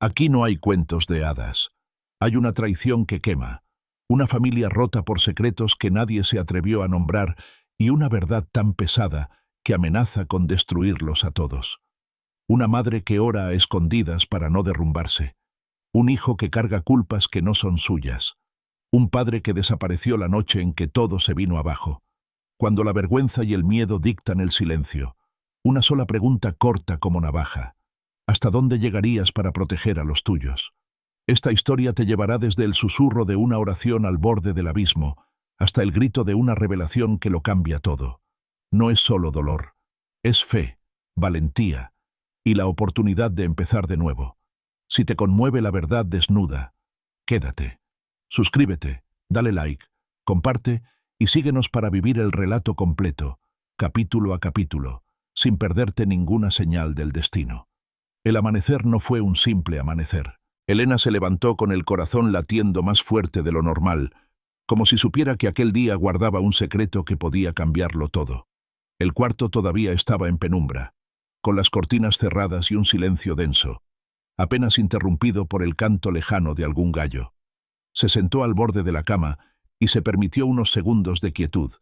Aquí no hay cuentos de hadas. Hay una traición que quema, una familia rota por secretos que nadie se atrevió a nombrar y una verdad tan pesada que amenaza con destruirlos a todos. Una madre que ora a escondidas para no derrumbarse. Un hijo que carga culpas que no son suyas. Un padre que desapareció la noche en que todo se vino abajo. Cuando la vergüenza y el miedo dictan el silencio. Una sola pregunta corta como navaja. ¿Hasta dónde llegarías para proteger a los tuyos? Esta historia te llevará desde el susurro de una oración al borde del abismo hasta el grito de una revelación que lo cambia todo. No es solo dolor. Es fe, valentía y la oportunidad de empezar de nuevo. Si te conmueve la verdad desnuda, quédate. Suscríbete, dale like, comparte y síguenos para vivir el relato completo, capítulo a capítulo, sin perderte ninguna señal del destino. El amanecer no fue un simple amanecer. Elena se levantó con el corazón latiendo más fuerte de lo normal, como si supiera que aquel día guardaba un secreto que podía cambiarlo todo. El cuarto todavía estaba en penumbra, con las cortinas cerradas y un silencio denso, apenas interrumpido por el canto lejano de algún gallo. Se sentó al borde de la cama y se permitió unos segundos de quietud,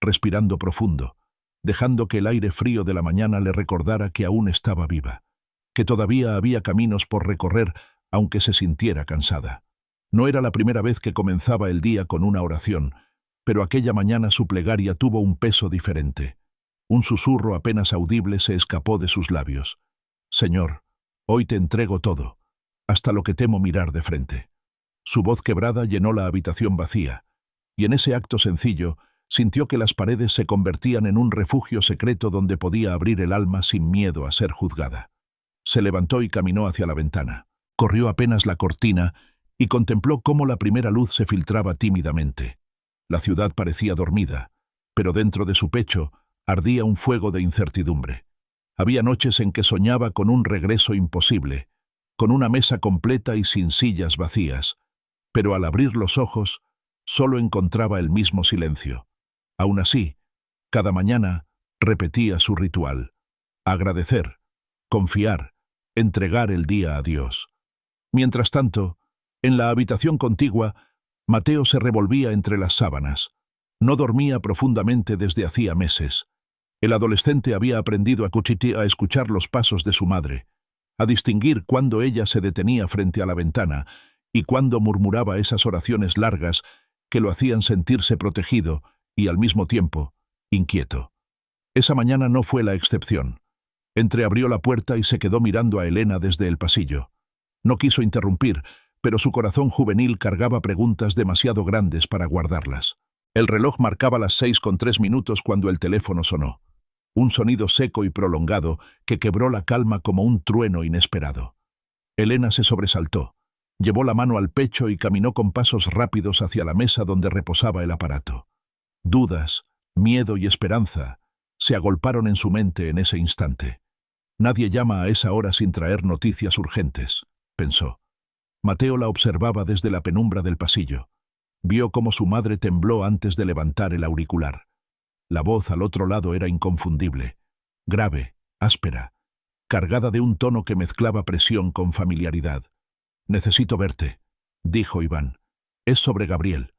respirando profundo, dejando que el aire frío de la mañana le recordara que aún estaba viva, que todavía había caminos por recorrer aunque se sintiera cansada. No era la primera vez que comenzaba el día con una oración, pero aquella mañana su plegaria tuvo un peso diferente. Un susurro apenas audible se escapó de sus labios. «Señor, hoy te entrego todo, hasta lo que temo mirar de frente». Su voz quebrada llenó la habitación vacía, y en ese acto sencillo sintió que las paredes se convertían en un refugio secreto donde podía abrir el alma sin miedo a ser juzgada. Se levantó y caminó hacia la ventana. Corrió apenas la cortina y contempló cómo la primera luz se filtraba tímidamente. La ciudad parecía dormida, pero dentro de su pecho ardía un fuego de incertidumbre. Había noches en que soñaba con un regreso imposible, con una mesa completa y sin sillas vacías, pero al abrir los ojos solo encontraba el mismo silencio. Aún así, cada mañana repetía su ritual: agradecer, confiar, entregar el día a Dios. Mientras tanto, en la habitación contigua, Mateo se revolvía entre las sábanas. No dormía profundamente desde hacía meses. El adolescente había aprendido a escuchar los pasos de su madre, a distinguir cuándo ella se detenía frente a la ventana y cuándo murmuraba esas oraciones largas que lo hacían sentirse protegido y, al mismo tiempo, inquieto. Esa mañana no fue la excepción. Entreabrió la puerta y se quedó mirando a Elena desde el pasillo. No quiso interrumpir, pero su corazón juvenil cargaba preguntas demasiado grandes para guardarlas. El reloj marcaba las 6:03 cuando el teléfono sonó. Un sonido seco y prolongado que quebró la calma como un trueno inesperado. Elena se sobresaltó, llevó la mano al pecho y caminó con pasos rápidos hacia la mesa donde reposaba el aparato. Dudas, miedo y esperanza se agolparon en su mente en ese instante. Nadie llama a esa hora sin traer noticias urgentes, pensó. Mateo la observaba desde la penumbra del pasillo. Vio cómo su madre tembló antes de levantar el auricular. La voz al otro lado era inconfundible, grave, áspera, cargada de un tono que mezclaba presión con familiaridad. «Necesito verte», dijo Iván. «Es sobre Gabriel».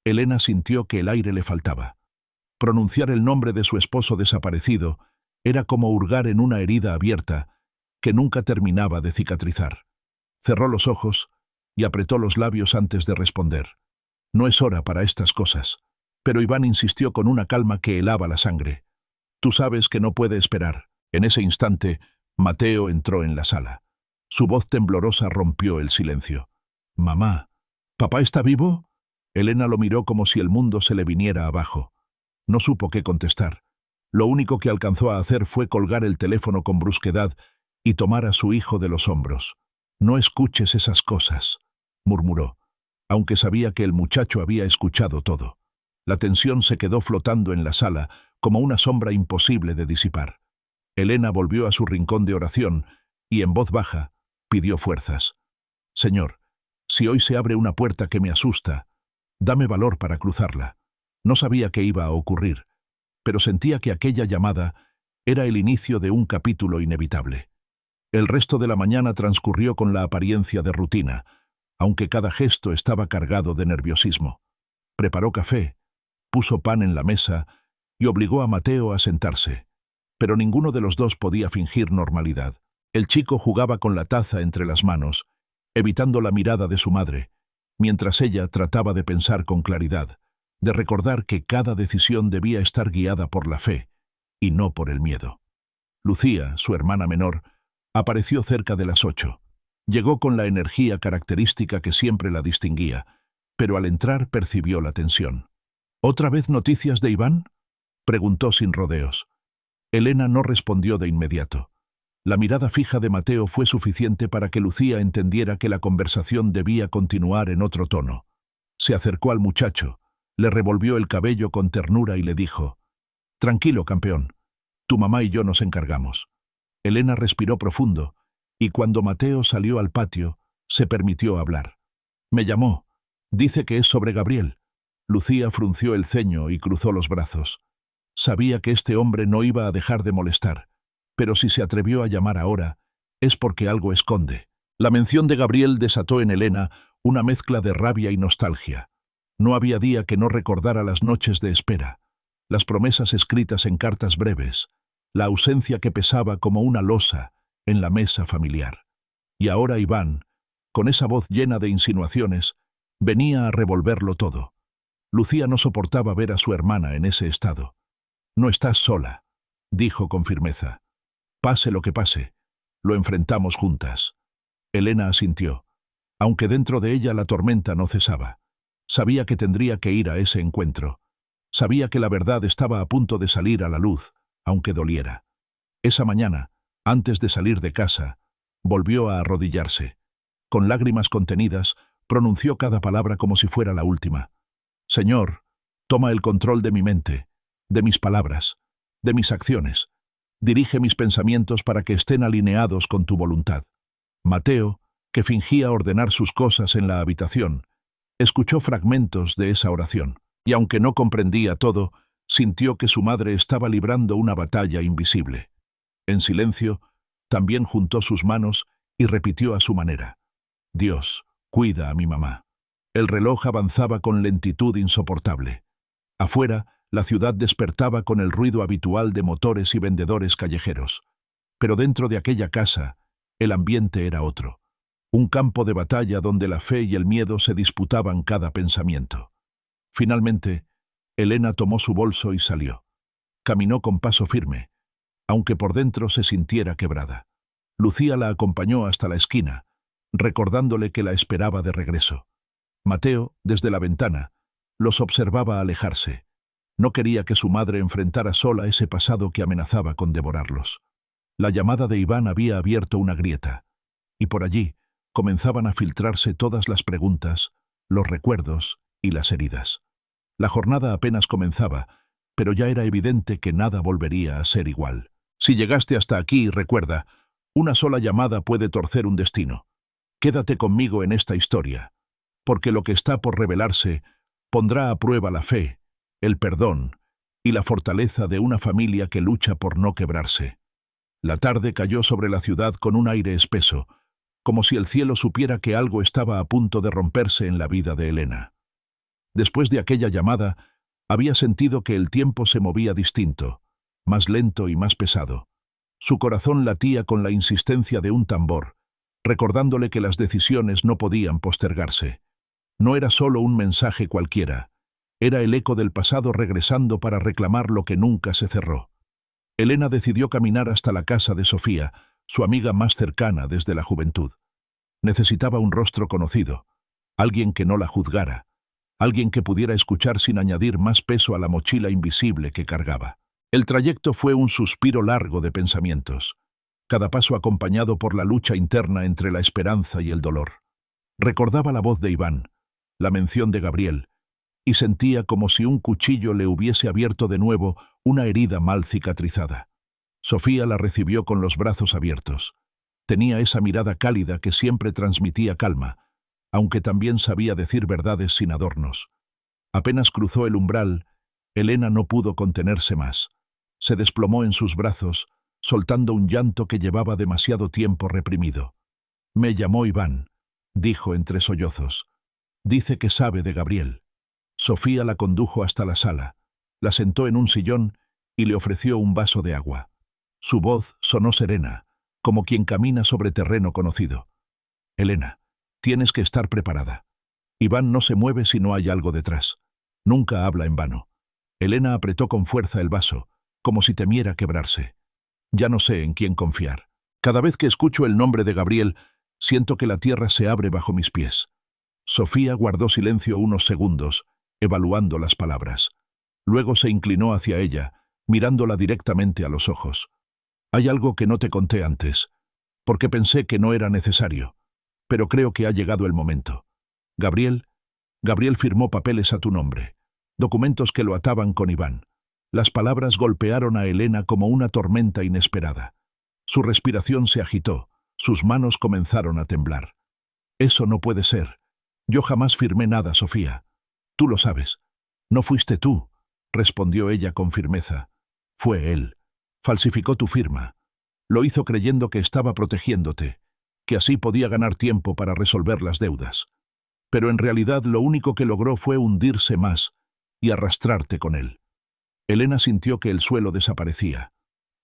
Elena sintió que el aire le faltaba. Pronunciar el nombre de su esposo desaparecido era como hurgar en una herida abierta que nunca terminaba de cicatrizar. Cerró los ojos y apretó los labios antes de responder. No es hora para estas cosas, pero Iván insistió con una calma que helaba la sangre. Tú sabes que no puede esperar. En ese instante, Mateo entró en la sala. Su voz temblorosa rompió el silencio. «Mamá, ¿papá está vivo?» Elena lo miró como si el mundo se le viniera abajo. No supo qué contestar. Lo único que alcanzó a hacer fue colgar el teléfono con brusquedad y tomar a su hijo de los hombros. «No escuches esas cosas», murmuró, aunque sabía que el muchacho había escuchado todo. La tensión se quedó flotando en la sala como una sombra imposible de disipar. Elena volvió a su rincón de oración y, en voz baja, pidió fuerzas. «Señor, si hoy se abre una puerta que me asusta, dame valor para cruzarla». No sabía qué iba a ocurrir, pero sentía que aquella llamada era el inicio de un capítulo inevitable. El resto de la mañana transcurrió con la apariencia de rutina, aunque cada gesto estaba cargado de nerviosismo. Preparó café, puso pan en la mesa y obligó a Mateo a sentarse. Pero ninguno de los dos podía fingir normalidad. El chico jugaba con la taza entre las manos, evitando la mirada de su madre, mientras ella trataba de pensar con claridad, de recordar que cada decisión debía estar guiada por la fe y no por el miedo. Lucía, su hermana menor, apareció cerca de las 8. Llegó con la energía característica que siempre la distinguía, pero al entrar percibió la tensión. ¿Otra vez noticias de Iván?, preguntó sin rodeos. Elena no respondió de inmediato. La mirada fija de Mateo fue suficiente para que Lucía entendiera que la conversación debía continuar en otro tono. Se acercó al muchacho, le revolvió el cabello con ternura y le dijo: «Tranquilo, campeón. Tu mamá y yo nos encargamos». Elena respiró profundo, y cuando Mateo salió al patio, se permitió hablar. «Me llamó. Dice que es sobre Gabriel». Lucía frunció el ceño y cruzó los brazos. Sabía que este hombre no iba a dejar de molestar, pero si se atrevió a llamar ahora, es porque algo esconde. La mención de Gabriel desató en Elena una mezcla de rabia y nostalgia. No había día que no recordara las noches de espera, las promesas escritas en cartas breves, la ausencia que pesaba como una losa en la mesa familiar. Y ahora Iván, con esa voz llena de insinuaciones, venía a revolverlo todo. Lucía no soportaba ver a su hermana en ese estado. «No estás sola», dijo con firmeza. «Pase lo que pase, lo enfrentamos juntas». Elena asintió, aunque dentro de ella la tormenta no cesaba. Sabía que tendría que ir a ese encuentro. Sabía que la verdad estaba a punto de salir a la luz, aunque doliera. Esa mañana, antes de salir de casa, volvió a arrodillarse. Con lágrimas contenidas, pronunció cada palabra como si fuera la última. «Señor, toma el control de mi mente, de mis palabras, de mis acciones. Dirige mis pensamientos para que estén alineados con tu voluntad». Mateo, que fingía ordenar sus cosas en la habitación, escuchó fragmentos de esa oración, y aunque no comprendía todo, sintió que su madre estaba librando una batalla invisible. En silencio, también juntó sus manos y repitió a su manera: «Dios, cuida a mi mamá». El reloj avanzaba con lentitud insoportable. Afuera, la ciudad despertaba con el ruido habitual de motores y vendedores callejeros. Pero dentro de aquella casa, el ambiente era otro. Un campo de batalla donde la fe y el miedo se disputaban cada pensamiento. Finalmente, Elena tomó su bolso y salió. Caminó con paso firme, aunque por dentro se sintiera quebrada. Lucía la acompañó hasta la esquina, recordándole que la esperaba de regreso. Mateo, desde la ventana, los observaba alejarse. No quería que su madre enfrentara sola ese pasado que amenazaba con devorarlos. La llamada de Iván había abierto una grieta, y por allí comenzaban a filtrarse todas las preguntas, los recuerdos y las heridas. La jornada apenas comenzaba, pero ya era evidente que nada volvería a ser igual. Si llegaste hasta aquí, recuerda, una sola llamada puede torcer un destino. Quédate conmigo en esta historia, porque lo que está por revelarse pondrá a prueba la fe, el perdón y la fortaleza de una familia que lucha por no quebrarse. La tarde cayó sobre la ciudad con un aire espeso, como si el cielo supiera que algo estaba a punto de romperse en la vida de Elena. Después de aquella llamada, había sentido que el tiempo se movía distinto, más lento y más pesado. Su corazón latía con la insistencia de un tambor, recordándole que las decisiones no podían postergarse. No era solo un mensaje cualquiera, era el eco del pasado regresando para reclamar lo que nunca se cerró. Elena decidió caminar hasta la casa de Sofía, su amiga más cercana desde la juventud. Necesitaba un rostro conocido, alguien que no la juzgara, alguien que pudiera escuchar sin añadir más peso a la mochila invisible que cargaba. El trayecto fue un suspiro largo de pensamientos, cada paso acompañado por la lucha interna entre la esperanza y el dolor. Recordaba la voz de Iván, la mención de Gabriel, y sentía como si un cuchillo le hubiese abierto de nuevo una herida mal cicatrizada. Sofía la recibió con los brazos abiertos. Tenía esa mirada cálida que siempre transmitía calma, aunque también sabía decir verdades sin adornos. Apenas cruzó el umbral, Elena no pudo contenerse más. Se desplomó en sus brazos, soltando un llanto que llevaba demasiado tiempo reprimido. «Me llamó Iván», dijo entre sollozos. «Dice que sabe de Gabriel». Sofía la condujo hasta la sala, la sentó en un sillón y le ofreció un vaso de agua. Su voz sonó serena, como quien camina sobre terreno conocido. «Elena, tienes que estar preparada. Iván no se mueve si no hay algo detrás. Nunca habla en vano». Elena apretó con fuerza el vaso, como si temiera quebrarse. «Ya no sé en quién confiar. Cada vez que escucho el nombre de Gabriel, siento que la tierra se abre bajo mis pies». Sofía guardó silencio unos segundos, evaluando las palabras. Luego se inclinó hacia ella, mirándola directamente a los ojos. «Hay algo que no te conté antes, porque pensé que no era necesario, pero creo que ha llegado el momento. Gabriel firmó papeles a tu nombre, documentos que lo ataban con Iván». Las palabras golpearon a Elena como una tormenta inesperada. Su respiración se agitó, sus manos comenzaron a temblar. «Eso no puede ser. Yo jamás firmé nada, Sofía. Tú lo sabes». «No fuiste tú», respondió ella con firmeza. «Fue él. Falsificó tu firma. Lo hizo creyendo que estaba protegiéndote, que así podía ganar tiempo para resolver las deudas. Pero en realidad lo único que logró fue hundirse más y arrastrarte con él». Elena sintió que el suelo desaparecía.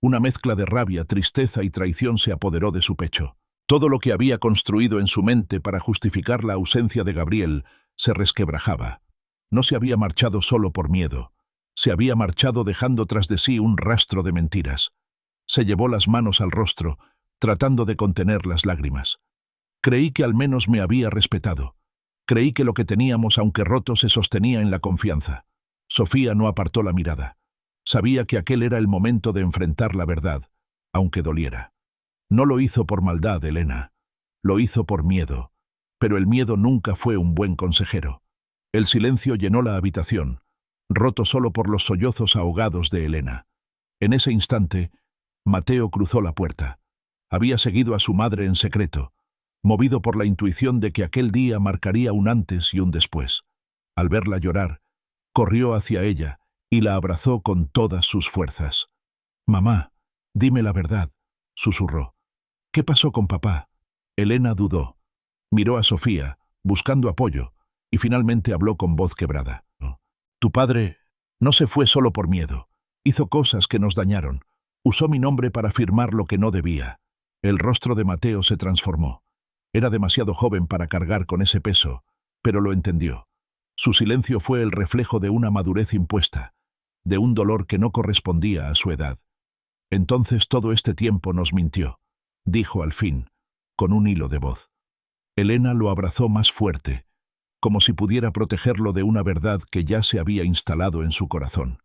Una mezcla de rabia, tristeza y traición se apoderó de su pecho. Todo lo que había construido en su mente para justificar la ausencia de Gabriel se resquebrajaba. No se había marchado solo por miedo. Se había marchado dejando tras de sí un rastro de mentiras. Se llevó las manos al rostro, tratando de contener las lágrimas. «Creí que al menos me había respetado. Creí que lo que teníamos, aunque roto, se sostenía en la confianza». Sofía no apartó la mirada. Sabía que aquel era el momento de enfrentar la verdad, aunque doliera. No lo hizo por maldad, Elena. Lo hizo por miedo. Pero el miedo nunca fue un buen consejero. El silencio llenó la habitación, roto solo por los sollozos ahogados de Elena. En ese instante, Mateo cruzó la puerta. Había seguido a su madre en secreto, movido por la intuición de que aquel día marcaría un antes y un después. Al verla llorar, corrió hacia ella y la abrazó con todas sus fuerzas. «Mamá, dime la verdad», susurró. «¿Qué pasó con papá?» Elena dudó. Miró a Sofía, buscando apoyo, y finalmente habló con voz quebrada. «Tu padre no se fue solo por miedo. Hizo cosas que nos dañaron. Usó mi nombre para firmar lo que no debía». El rostro de Mateo se transformó. Era demasiado joven para cargar con ese peso, pero lo entendió. Su silencio fue el reflejo de una madurez impuesta, de un dolor que no correspondía a su edad. «Entonces todo este tiempo nos mintió», dijo al fin, con un hilo de voz. Elena lo abrazó más fuerte, como si pudiera protegerlo de una verdad que ya se había instalado en su corazón.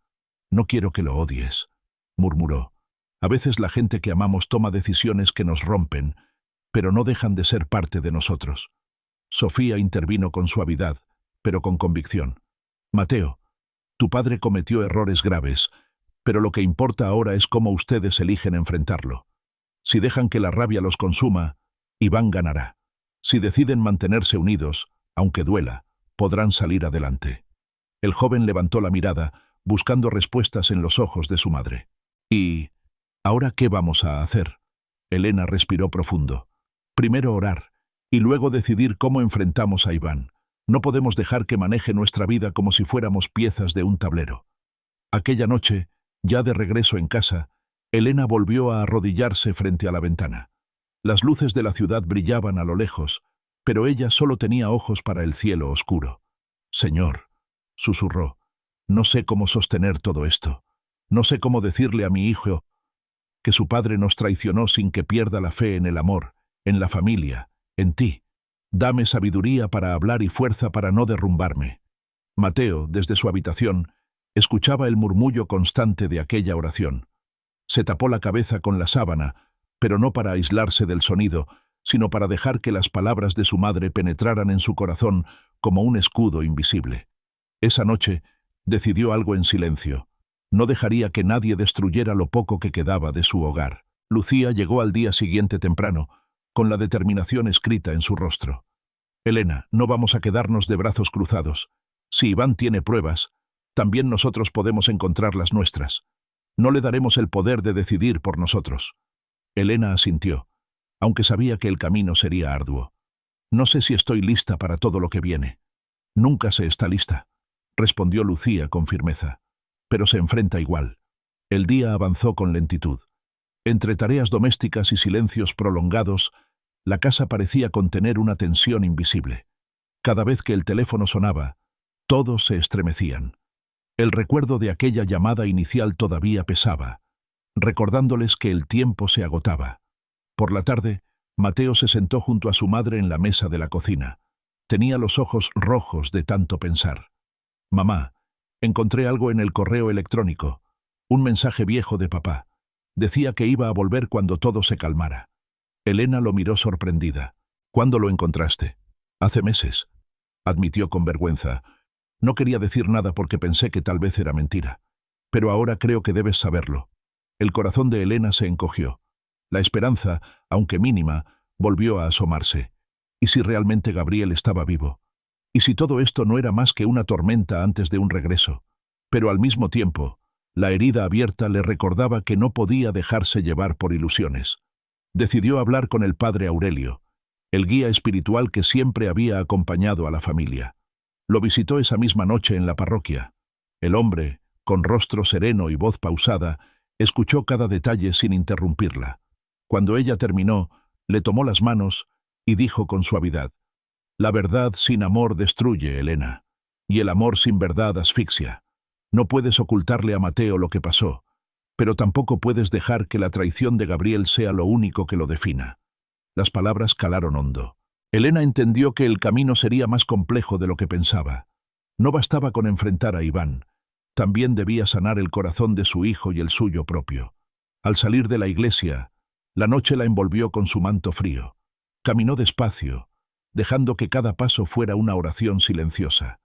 «No quiero que lo odies», murmuró. «A veces la gente que amamos toma decisiones que nos rompen, pero no dejan de ser parte de nosotros». Sofía intervino con suavidad, pero con convicción. «Mateo, tu padre cometió errores graves, pero lo que importa ahora es cómo ustedes eligen enfrentarlo. Si dejan que la rabia los consuma, Iván ganará. Si deciden mantenerse unidos, aunque duela, podrán salir adelante». El joven levantó la mirada, buscando respuestas en los ojos de su madre. «¿Y ahora qué vamos a hacer?» Elena respiró profundo. «Primero orar, y luego decidir cómo enfrentamos a Iván. No podemos dejar que maneje nuestra vida como si fuéramos piezas de un tablero». Aquella noche, ya de regreso en casa, Elena volvió a arrodillarse frente a la ventana. Las luces de la ciudad brillaban a lo lejos, pero ella solo tenía ojos para el cielo oscuro. «Señor», susurró, «no sé cómo sostener todo esto. No sé cómo decirle a mi hijo que su padre nos traicionó sin que pierda la fe en el amor, en la familia, en ti. Dame sabiduría para hablar y fuerza para no derrumbarme». Mateo, desde su habitación, escuchaba el murmullo constante de aquella oración. Se tapó la cabeza con la sábana, pero no para aislarse del sonido, sino para dejar que las palabras de su madre penetraran en su corazón como un escudo invisible. Esa noche decidió algo en silencio. No dejaría que nadie destruyera lo poco que quedaba de su hogar. Lucía llegó al día siguiente temprano, con la determinación escrita en su rostro. «Elena, no vamos a quedarnos de brazos cruzados. Si Iván tiene pruebas, también nosotros podemos encontrar las nuestras. No le daremos el poder de decidir por nosotros. Elena asintió, aunque sabía que el camino sería arduo. No sé si estoy lista para todo lo que viene. Nunca se está lista, respondió Lucía con firmeza, pero se enfrenta igual. El día avanzó con lentitud. Entre tareas domésticas y silencios prolongados, la casa parecía contener una tensión invisible. Cada vez que el teléfono sonaba, todos se estremecían. El recuerdo de aquella llamada inicial todavía pesaba, recordándoles que el tiempo se agotaba. Por la tarde, Mateo se sentó junto a su madre en la mesa de la cocina. Tenía los ojos rojos de tanto pensar. «Mamá, encontré algo en el correo electrónico, un mensaje viejo de papá. Decía que iba a volver cuando todo se calmara». Elena lo miró sorprendida. «¿Cuándo lo encontraste?» «Hace meses», admitió con vergüenza. «No quería decir nada porque pensé que tal vez era mentira. Pero ahora creo que debes saberlo». El corazón de Elena se encogió. La esperanza, aunque mínima, volvió a asomarse. ¿Y si realmente Gabriel estaba vivo? ¿Y si todo esto no era más que una tormenta antes de un regreso? Pero al mismo tiempo, la herida abierta le recordaba que no podía dejarse llevar por ilusiones. Decidió hablar con el padre Aurelio, el guía espiritual que siempre había acompañado a la familia. Lo visitó esa misma noche en la parroquia. El hombre, con rostro sereno y voz pausada, escuchó cada detalle sin interrumpirla. Cuando ella terminó, le tomó las manos y dijo con suavidad: «La verdad sin amor destruye, Elena, y el amor sin verdad asfixia. No puedes ocultarle a Mateo lo que pasó, pero tampoco puedes dejar que la traición de Gabriel sea lo único que lo defina». Las palabras calaron hondo. Elena entendió que el camino sería más complejo de lo que pensaba. No bastaba con enfrentar a Iván, también debía sanar el corazón de su hijo y el suyo propio. Al salir de la iglesia, la noche la envolvió con su manto frío. Caminó despacio, dejando que cada paso fuera una oración silenciosa.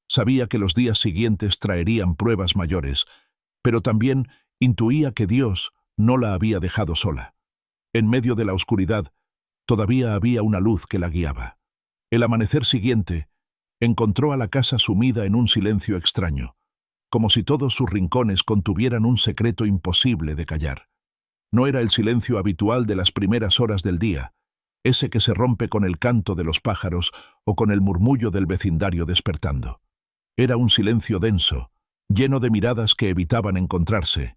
Sabía que los días siguientes traerían pruebas mayores, pero también intuía que Dios no la había dejado sola. En medio de la oscuridad, todavía había una luz que la guiaba. El amanecer siguiente, encontró a la casa sumida en un silencio extraño, como si todos sus rincones contuvieran un secreto imposible de callar. No era el silencio habitual de las primeras horas del día, ese que se rompe con el canto de los pájaros o con el murmullo del vecindario despertando. Era un silencio denso, lleno de miradas que evitaban encontrarse,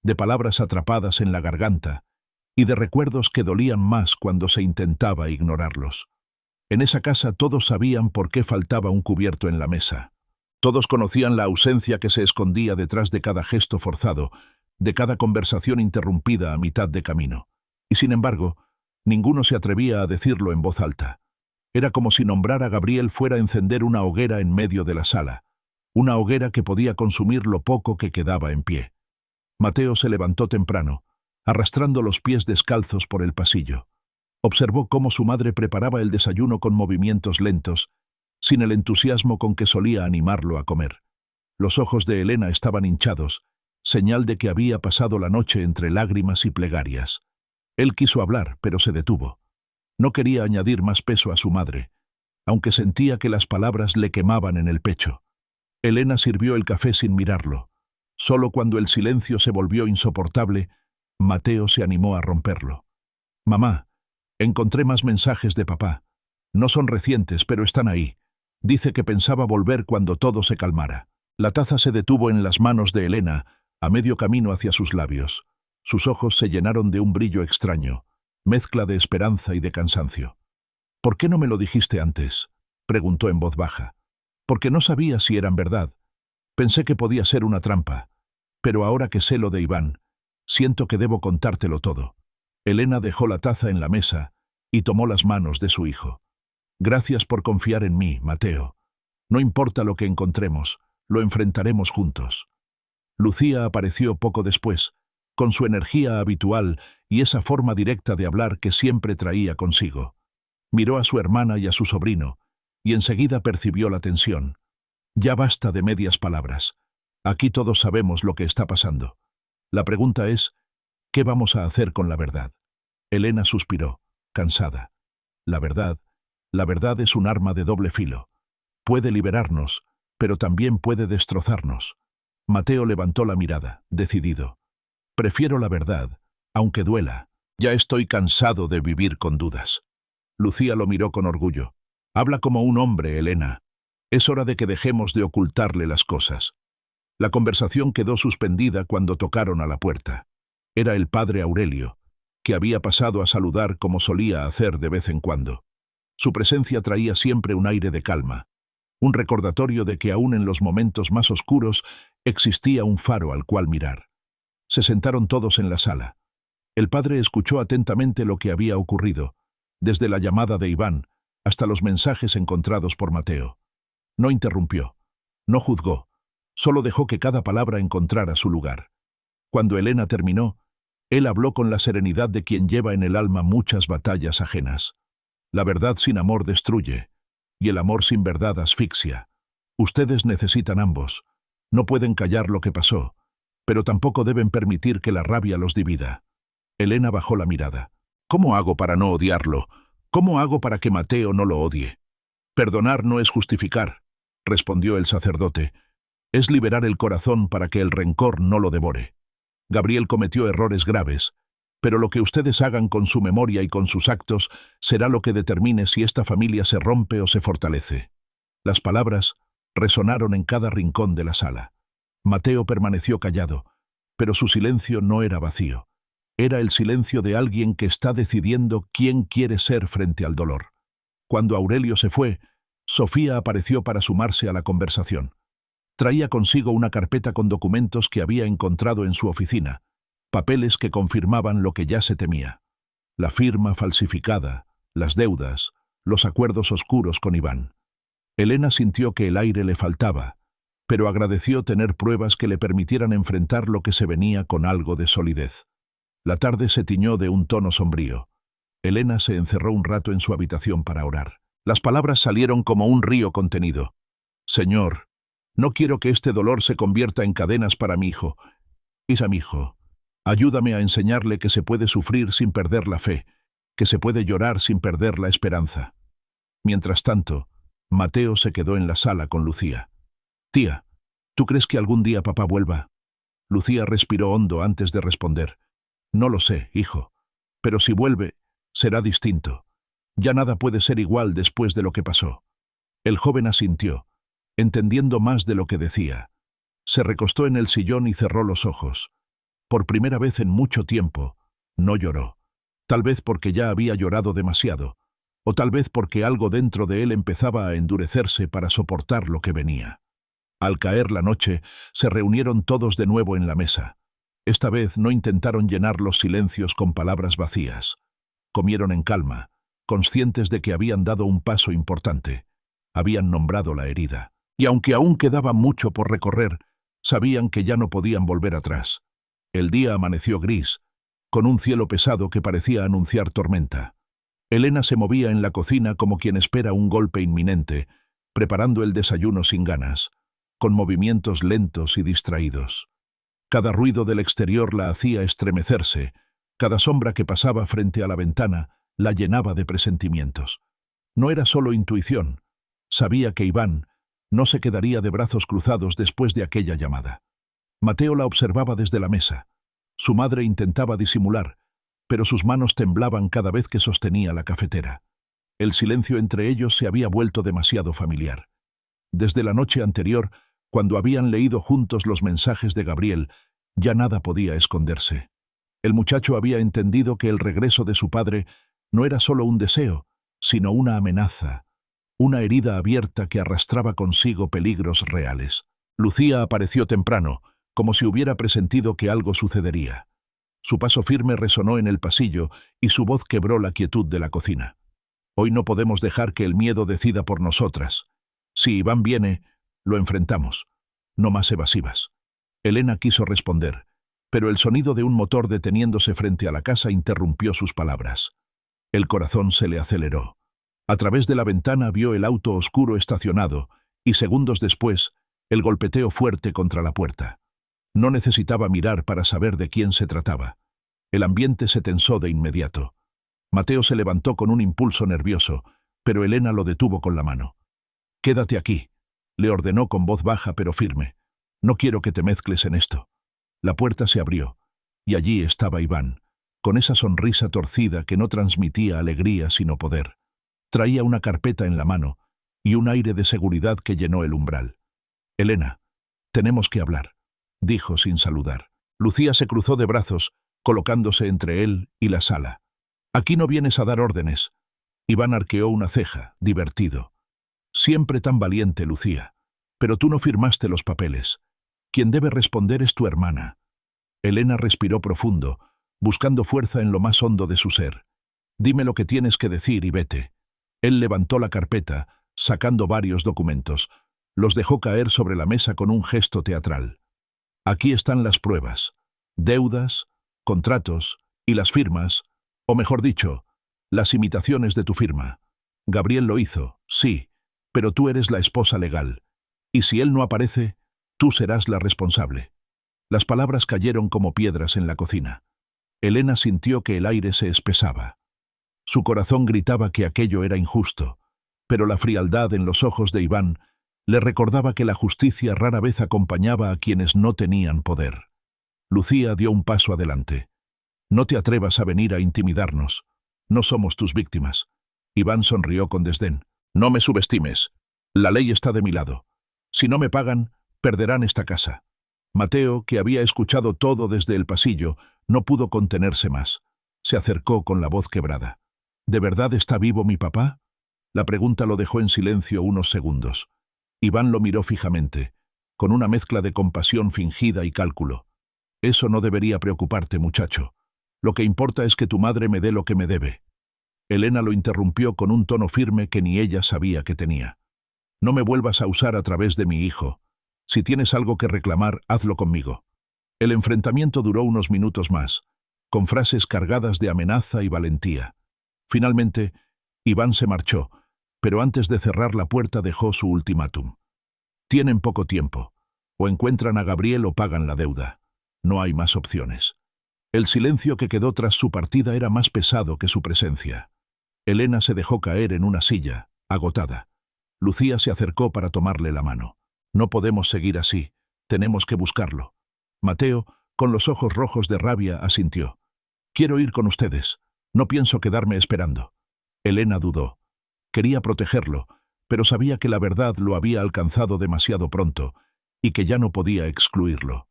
de palabras atrapadas en la garganta y de recuerdos que dolían más cuando se intentaba ignorarlos. En esa casa todos sabían por qué faltaba un cubierto en la mesa. Todos conocían la ausencia que se escondía detrás de cada gesto forzado, de cada conversación interrumpida a mitad de camino. Y sin embargo, ninguno se atrevía a decirlo en voz alta. Era como si nombrar a Gabriel fuera encender una hoguera en medio de la sala, una hoguera que podía consumir lo poco que quedaba en pie. Mateo se levantó temprano, arrastrando los pies descalzos por el pasillo. Observó cómo su madre preparaba el desayuno con movimientos lentos, sin el entusiasmo con que solía animarlo a comer. Los ojos de Elena estaban hinchados, señal de que había pasado la noche entre lágrimas y plegarias. Él quiso hablar, pero se detuvo. No quería añadir más peso a su madre, aunque sentía que las palabras le quemaban en el pecho. Elena sirvió el café sin mirarlo. Solo cuando el silencio se volvió insoportable, Mateo se animó a romperlo. «Mamá, encontré más mensajes de papá. No son recientes, pero están ahí. Dice que pensaba volver cuando todo se calmara». La taza se detuvo en las manos de Elena, a medio camino hacia sus labios. Sus ojos se llenaron de un brillo extraño, mezcla de esperanza y de cansancio. «¿Por qué no me lo dijiste antes?», preguntó en voz baja. «Porque no sabía si eran verdad. Pensé que podía ser una trampa. Pero ahora que sé lo de Iván, siento que debo contártelo todo». Elena dejó la taza en la mesa y tomó las manos de su hijo. «Gracias por confiar en mí, Mateo. No importa lo que encontremos, lo enfrentaremos juntos». Lucía apareció poco después, con su energía habitual y esa forma directa de hablar que siempre traía consigo. Miró a su hermana y a su sobrino, y enseguida percibió la tensión. «Ya basta de medias palabras. Aquí todos sabemos lo que está pasando. La pregunta es, ¿qué vamos a hacer con la verdad?». Elena suspiró, cansada. La verdad es un arma de doble filo. Puede liberarnos, pero también puede destrozarnos. Mateo levantó la mirada, decidido. Prefiero la verdad, aunque duela. Ya estoy cansado de vivir con dudas. Lucía lo miró con orgullo. Habla como un hombre, Elena. Es hora de que dejemos de ocultarle las cosas. La conversación quedó suspendida cuando tocaron a la puerta. Era el padre Aurelio, que había pasado a saludar como solía hacer de vez en cuando. Su presencia traía siempre un aire de calma, un recordatorio de que aún en los momentos más oscuros existía un faro al cual mirar. Se sentaron todos en la sala. El padre escuchó atentamente lo que había ocurrido, desde la llamada de Iván hasta los mensajes encontrados por Mateo. No interrumpió, no juzgó, solo dejó que cada palabra encontrara su lugar. Cuando Elena terminó, él habló con la serenidad de quien lleva en el alma muchas batallas ajenas. La verdad sin amor destruye, y el amor sin verdad asfixia. Ustedes necesitan ambos. No pueden callar lo que pasó, pero tampoco deben permitir que la rabia los divida. Elena bajó la mirada. ¿Cómo hago para no odiarlo? ¿Cómo hago para que Mateo no lo odie? Perdonar no es justificar, respondió el sacerdote. Es liberar el corazón para que el rencor no lo devore. Gabriel cometió errores graves, pero lo que ustedes hagan con su memoria y con sus actos será lo que determine si esta familia se rompe o se fortalece. Las palabras resonaron en cada rincón de la sala. Mateo permaneció callado, pero su silencio no era vacío. Era el silencio de alguien que está decidiendo quién quiere ser frente al dolor. Cuando Aurelio se fue, Sofía apareció para sumarse a la conversación. Traía consigo una carpeta con documentos que había encontrado en su oficina, papeles que confirmaban lo que ya se temía. La firma falsificada, las deudas, los acuerdos oscuros con Iván. Elena sintió que el aire le faltaba, pero agradeció tener pruebas que le permitieran enfrentar lo que se venía con algo de solidez. La tarde se tiñó de un tono sombrío. Elena se encerró un rato en su habitación para orar. Las palabras salieron como un río contenido. Señor, no quiero que este dolor se convierta en cadenas para mi hijo. Hijo, ayúdame a enseñarle que se puede sufrir sin perder la fe, que se puede llorar sin perder la esperanza. Mientras tanto, Mateo se quedó en la sala con Lucía. Tía, ¿tú crees que algún día papá vuelva? Lucía respiró hondo antes de responder. No lo sé, hijo, pero si vuelve, será distinto. Ya nada puede ser igual después de lo que pasó. El joven asintió, entendiendo más de lo que decía. Se recostó en el sillón y cerró los ojos. Por primera vez en mucho tiempo, no lloró. Tal vez porque ya había llorado demasiado, o tal vez porque algo dentro de él empezaba a endurecerse para soportar lo que venía. Al caer la noche, se reunieron todos de nuevo en la mesa. Esta vez no intentaron llenar los silencios con palabras vacías. Comieron en calma, conscientes de que habían dado un paso importante. Habían nombrado la herida. Y aunque aún quedaba mucho por recorrer, sabían que ya no podían volver atrás. El día amaneció gris, con un cielo pesado que parecía anunciar tormenta. Elena se movía en la cocina como quien espera un golpe inminente, preparando el desayuno sin ganas, con movimientos lentos y distraídos. Cada ruido del exterior la hacía estremecerse, cada sombra que pasaba frente a la ventana la llenaba de presentimientos. No era solo intuición, sabía que Iván no se quedaría de brazos cruzados después de aquella llamada. Mateo la observaba desde la mesa. Su madre intentaba disimular, pero sus manos temblaban cada vez que sostenía la cafetera. El silencio entre ellos se había vuelto demasiado familiar. Desde la noche anterior, cuando habían leído juntos los mensajes de Gabriel, ya nada podía esconderse. El muchacho había entendido que el regreso de su padre no era solo un deseo, sino una amenaza, una herida abierta que arrastraba consigo peligros reales. Lucía apareció temprano, como si hubiera presentido que algo sucedería. Su paso firme resonó en el pasillo y su voz quebró la quietud de la cocina. Hoy no podemos dejar que el miedo decida por nosotras. Si Iván viene, lo enfrentamos. No más evasivas. Elena quiso responder, pero el sonido de un motor deteniéndose frente a la casa interrumpió sus palabras. El corazón se le aceleró. A través de la ventana vio el auto oscuro estacionado y segundos después, el golpeteo fuerte contra la puerta. No necesitaba mirar para saber de quién se trataba. El ambiente se tensó de inmediato. Mateo se levantó con un impulso nervioso, pero Elena lo detuvo con la mano. «Quédate aquí», le ordenó con voz baja pero firme. «No quiero que te mezcles en esto». La puerta se abrió, y allí estaba Iván, con esa sonrisa torcida que no transmitía alegría sino poder. Traía una carpeta en la mano y un aire de seguridad que llenó el umbral. «Elena, tenemos que hablar», dijo sin saludar. Lucía se cruzó de brazos, colocándose entre él y la sala. «Aquí no vienes a dar órdenes». Iván arqueó una ceja, divertido. «Siempre tan valiente, Lucía. Pero tú no firmaste los papeles. Quien debe responder es tu hermana». Elena respiró profundo, buscando fuerza en lo más hondo de su ser. «Dime lo que tienes que decir y vete». Él levantó la carpeta, sacando varios documentos. Los dejó caer sobre la mesa con un gesto teatral. «Aquí están las pruebas. Deudas, contratos y las firmas, o mejor dicho, las imitaciones de tu firma. Gabriel lo hizo, sí, pero tú eres la esposa legal. Y si él no aparece, tú serás la responsable». Las palabras cayeron como piedras en la cocina. Elena sintió que el aire se espesaba. Su corazón gritaba que aquello era injusto, pero la frialdad en los ojos de Iván le recordaba que la justicia rara vez acompañaba a quienes no tenían poder. Lucía dio un paso adelante. «No te atrevas a venir a intimidarnos. No somos tus víctimas». Iván sonrió con desdén. «No me subestimes. La ley está de mi lado. Si no me pagan, perderán esta casa». Mateo, que había escuchado todo desde el pasillo, no pudo contenerse más. Se acercó con la voz quebrada. «¿De verdad está vivo mi papá?». La pregunta lo dejó en silencio unos segundos. Iván lo miró fijamente, con una mezcla de compasión fingida y cálculo. «Eso no debería preocuparte, muchacho. Lo que importa es que tu madre me dé lo que me debe». Elena lo interrumpió con un tono firme que ni ella sabía que tenía. «No me vuelvas a usar a través de mi hijo. Si tienes algo que reclamar, hazlo conmigo». El enfrentamiento duró unos minutos más, con frases cargadas de amenaza y valentía. Finalmente, Iván se marchó, pero antes de cerrar la puerta dejó su ultimátum. «Tienen poco tiempo. O encuentran a Gabriel o pagan la deuda. No hay más opciones». El silencio que quedó tras su partida era más pesado que su presencia. Elena se dejó caer en una silla, agotada. Lucía se acercó para tomarle la mano. «No podemos seguir así. Tenemos que buscarlo». Mateo, con los ojos rojos de rabia, asintió. «Quiero ir con ustedes. No pienso quedarme esperando». Elena dudó. Quería protegerlo, pero sabía que la verdad lo había alcanzado demasiado pronto y que ya no podía excluirlo.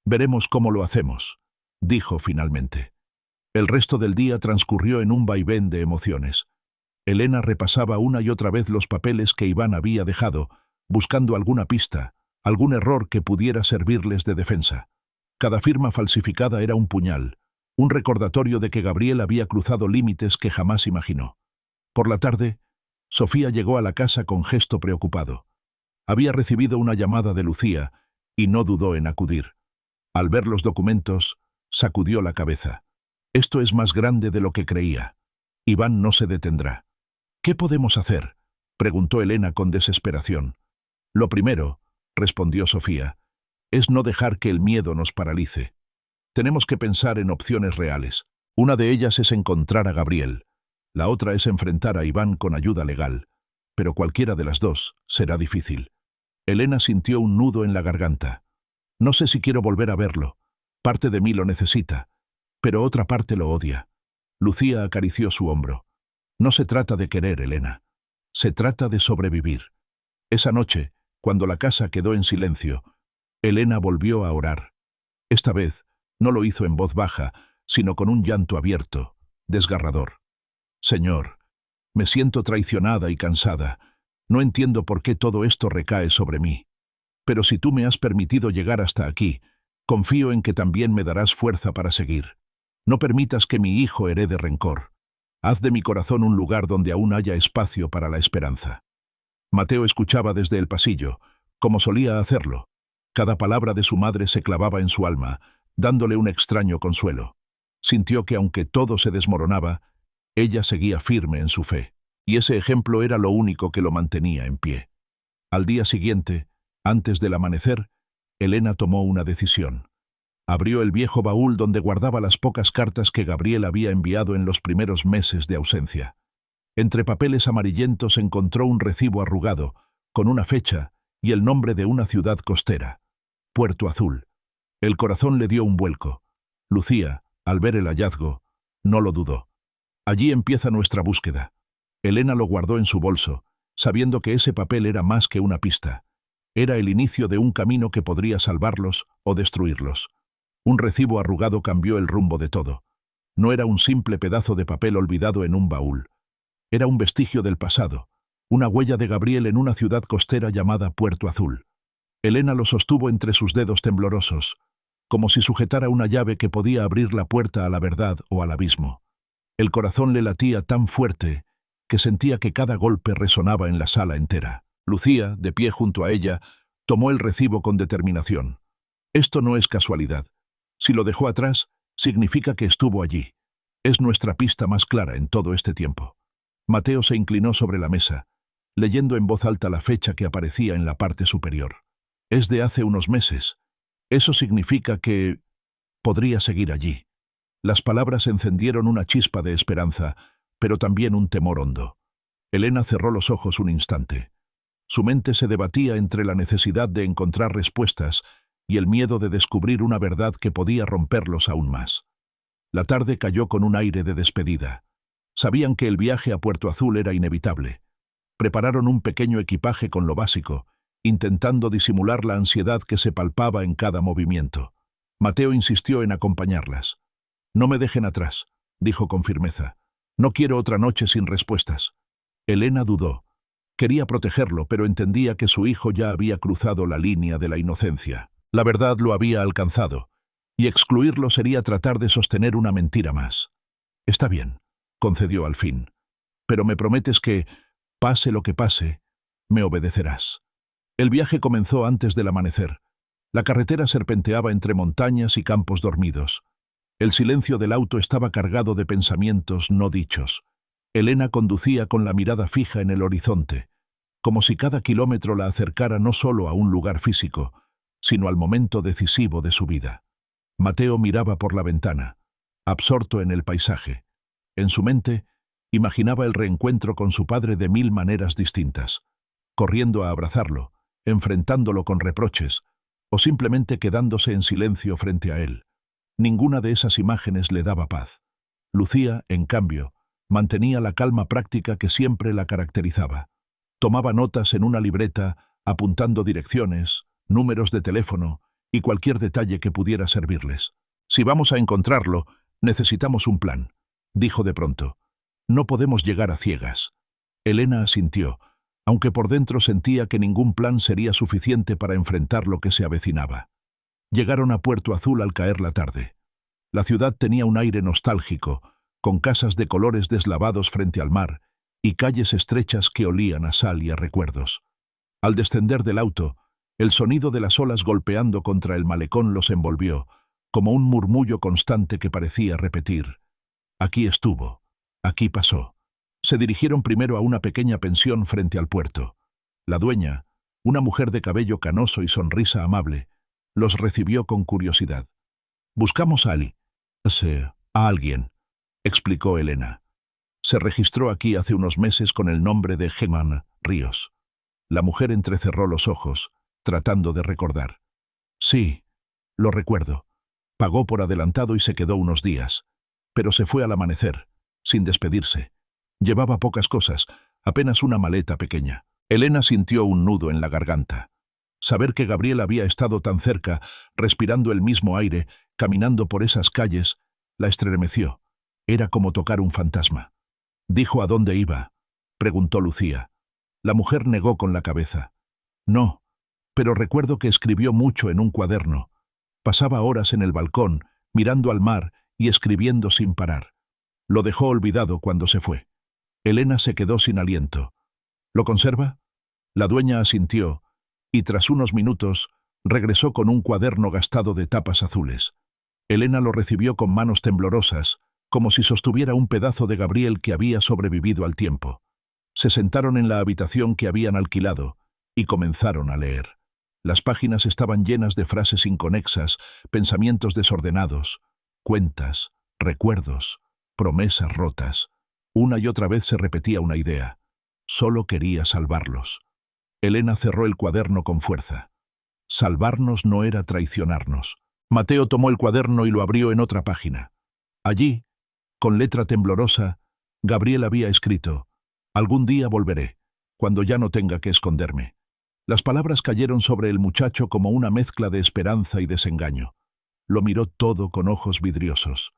«Veremos cómo lo hacemos», dijo finalmente. El resto del día transcurrió en un vaivén de emociones. Elena repasaba una y otra vez los papeles que Iván había dejado, buscando alguna pista, algún error que pudiera servirles de defensa. Cada firma falsificada era un puñal, un recordatorio de que Gabriel había cruzado límites que jamás imaginó. Por la tarde, Sofía llegó a la casa con gesto preocupado. Había recibido una llamada de Lucía y no dudó en acudir. Al ver los documentos, sacudió la cabeza. «Esto es más grande de lo que creía. Iván no se detendrá». «¿Qué podemos hacer?», preguntó Elena con desesperación. «Lo primero», respondió Sofía, «es no dejar que el miedo nos paralice. Tenemos que pensar en opciones reales. Una de ellas es encontrar a Gabriel. La otra es enfrentar a Iván con ayuda legal. Pero cualquiera de las dos será difícil». Elena sintió un nudo en la garganta. «No sé si quiero volver a verlo. Parte de mí lo necesita, pero otra parte lo odia». Lucía acarició su hombro. «No se trata de querer, Elena. Se trata de sobrevivir». Esa noche, cuando la casa quedó en silencio, Elena volvió a orar. Esta vez no lo hizo en voz baja, sino con un llanto abierto, desgarrador. «Señor, me siento traicionada y cansada. No entiendo por qué todo esto recae sobre mí. Pero si tú me has permitido llegar hasta aquí, confío en que también me darás fuerza para seguir. No permitas que mi hijo herede rencor. Haz de mi corazón un lugar donde aún haya espacio para la esperanza». Mateo escuchaba desde el pasillo, como solía hacerlo. Cada palabra de su madre se clavaba en su alma, dándole un extraño consuelo. Sintió que aunque todo se desmoronaba, ella seguía firme en su fe, y ese ejemplo era lo único que lo mantenía en pie. Al día siguiente, antes del amanecer, Elena tomó una decisión. Abrió el viejo baúl donde guardaba las pocas cartas que Gabriel había enviado en los primeros meses de ausencia. Entre papeles amarillentos encontró un recibo arrugado, con una fecha y el nombre de una ciudad costera, Puerto Azul. El corazón le dio un vuelco. Lucía, al ver el hallazgo, no lo dudó. Allí empieza nuestra búsqueda. Elena lo guardó en su bolso, sabiendo que ese papel era más que una pista. Era el inicio de un camino que podría salvarlos o destruirlos. Un recibo arrugado cambió el rumbo de todo. No era un simple pedazo de papel olvidado en un baúl. Era un vestigio del pasado, una huella de Gabriel en una ciudad costera llamada Puerto Azul. Elena lo sostuvo entre sus dedos temblorosos, como si sujetara una llave que podía abrir la puerta a la verdad o al abismo. El corazón le latía tan fuerte que sentía que cada golpe resonaba en la sala entera. Lucía, de pie junto a ella, tomó el recibo con determinación. Esto no es casualidad. Si lo dejó atrás, significa que estuvo allí. Es nuestra pista más clara en todo este tiempo. Mateo se inclinó sobre la mesa, leyendo en voz alta la fecha que aparecía en la parte superior. Es de hace unos meses. Eso significa que podría seguir allí. Las palabras encendieron una chispa de esperanza, pero también un temor hondo. Elena cerró los ojos un instante. Su mente se debatía entre la necesidad de encontrar respuestas y el miedo de descubrir una verdad que podía romperlos aún más. La tarde cayó con un aire de despedida. Sabían que el viaje a Puerto Azul era inevitable. Prepararon un pequeño equipaje con lo básico, intentando disimular la ansiedad que se palpaba en cada movimiento. Mateo insistió en acompañarlas. «No me dejen atrás», dijo con firmeza. «No quiero otra noche sin respuestas». Elena dudó. Quería protegerlo, pero entendía que su hijo ya había cruzado la línea de la inocencia. La verdad lo había alcanzado, y excluirlo sería tratar de sostener una mentira más. «Está bien», concedió al fin. «Pero me prometes que, pase lo que pase, me obedecerás». El viaje comenzó antes del amanecer. La carretera serpenteaba entre montañas y campos dormidos. El silencio del auto estaba cargado de pensamientos no dichos. Elena conducía con la mirada fija en el horizonte, como si cada kilómetro la acercara no solo a un lugar físico, sino al momento decisivo de su vida. Mateo miraba por la ventana, absorto en el paisaje. En su mente, imaginaba el reencuentro con su padre de 1000 maneras distintas, corriendo a abrazarlo, enfrentándolo con reproches, o simplemente quedándose en silencio frente a él. Ninguna de esas imágenes le daba paz. Lucía, en cambio, mantenía la calma práctica que siempre la caracterizaba. Tomaba notas en una libreta, apuntando direcciones, números de teléfono y cualquier detalle que pudiera servirles. «Si vamos a encontrarlo, necesitamos un plan», dijo de pronto. «No podemos llegar a ciegas». Elena asintió, aunque por dentro sentía que ningún plan sería suficiente para enfrentar lo que se avecinaba. Llegaron a Puerto Azul al caer la tarde. La ciudad tenía un aire nostálgico, con casas de colores deslavados frente al mar y calles estrechas que olían a sal y a recuerdos. Al descender del auto, el sonido de las olas golpeando contra el malecón los envolvió, como un murmullo constante que parecía repetir: «Aquí estuvo, aquí pasó». Se dirigieron primero a una pequeña pensión frente al puerto. La dueña, una mujer de cabello canoso y sonrisa amable, los recibió con curiosidad. «Buscamos a alguien», explicó Elena. «Se registró aquí hace unos meses con el nombre de Germán Ríos». La mujer entrecerró los ojos, tratando de recordar. «Sí, lo recuerdo. Pagó por adelantado y se quedó unos días, pero se fue al amanecer, sin despedirse. Llevaba pocas cosas, apenas una maleta pequeña». Elena sintió un nudo en la garganta. Saber que Gabriel había estado tan cerca, respirando el mismo aire, caminando por esas calles, la estremeció. Era como tocar un fantasma. «¿Dijo a dónde iba?», preguntó Lucía. La mujer negó con la cabeza. «No, pero recuerdo que escribió mucho en un cuaderno. Pasaba horas en el balcón, mirando al mar y escribiendo sin parar. Lo dejó olvidado cuando se fue». Elena se quedó sin aliento. «¿Lo conserva?». La dueña asintió, y tras unos minutos regresó con un cuaderno gastado de tapas azules. Elena lo recibió con manos temblorosas, como si sostuviera un pedazo de Gabriel que había sobrevivido al tiempo. Se sentaron en la habitación que habían alquilado y comenzaron a leer. Las páginas estaban llenas de frases inconexas, pensamientos desordenados, cuentas, recuerdos, promesas rotas. Una y otra vez se repetía una idea: solo quería salvarlos. Elena cerró el cuaderno con fuerza. Salvarnos no era traicionarnos. Mateo tomó el cuaderno y lo abrió en otra página. Allí, con letra temblorosa, Gabriel había escrito: «Algún día volveré, cuando ya no tenga que esconderme». Las palabras cayeron sobre el muchacho como una mezcla de esperanza y desengaño. Lo miró todo con ojos vidriosos.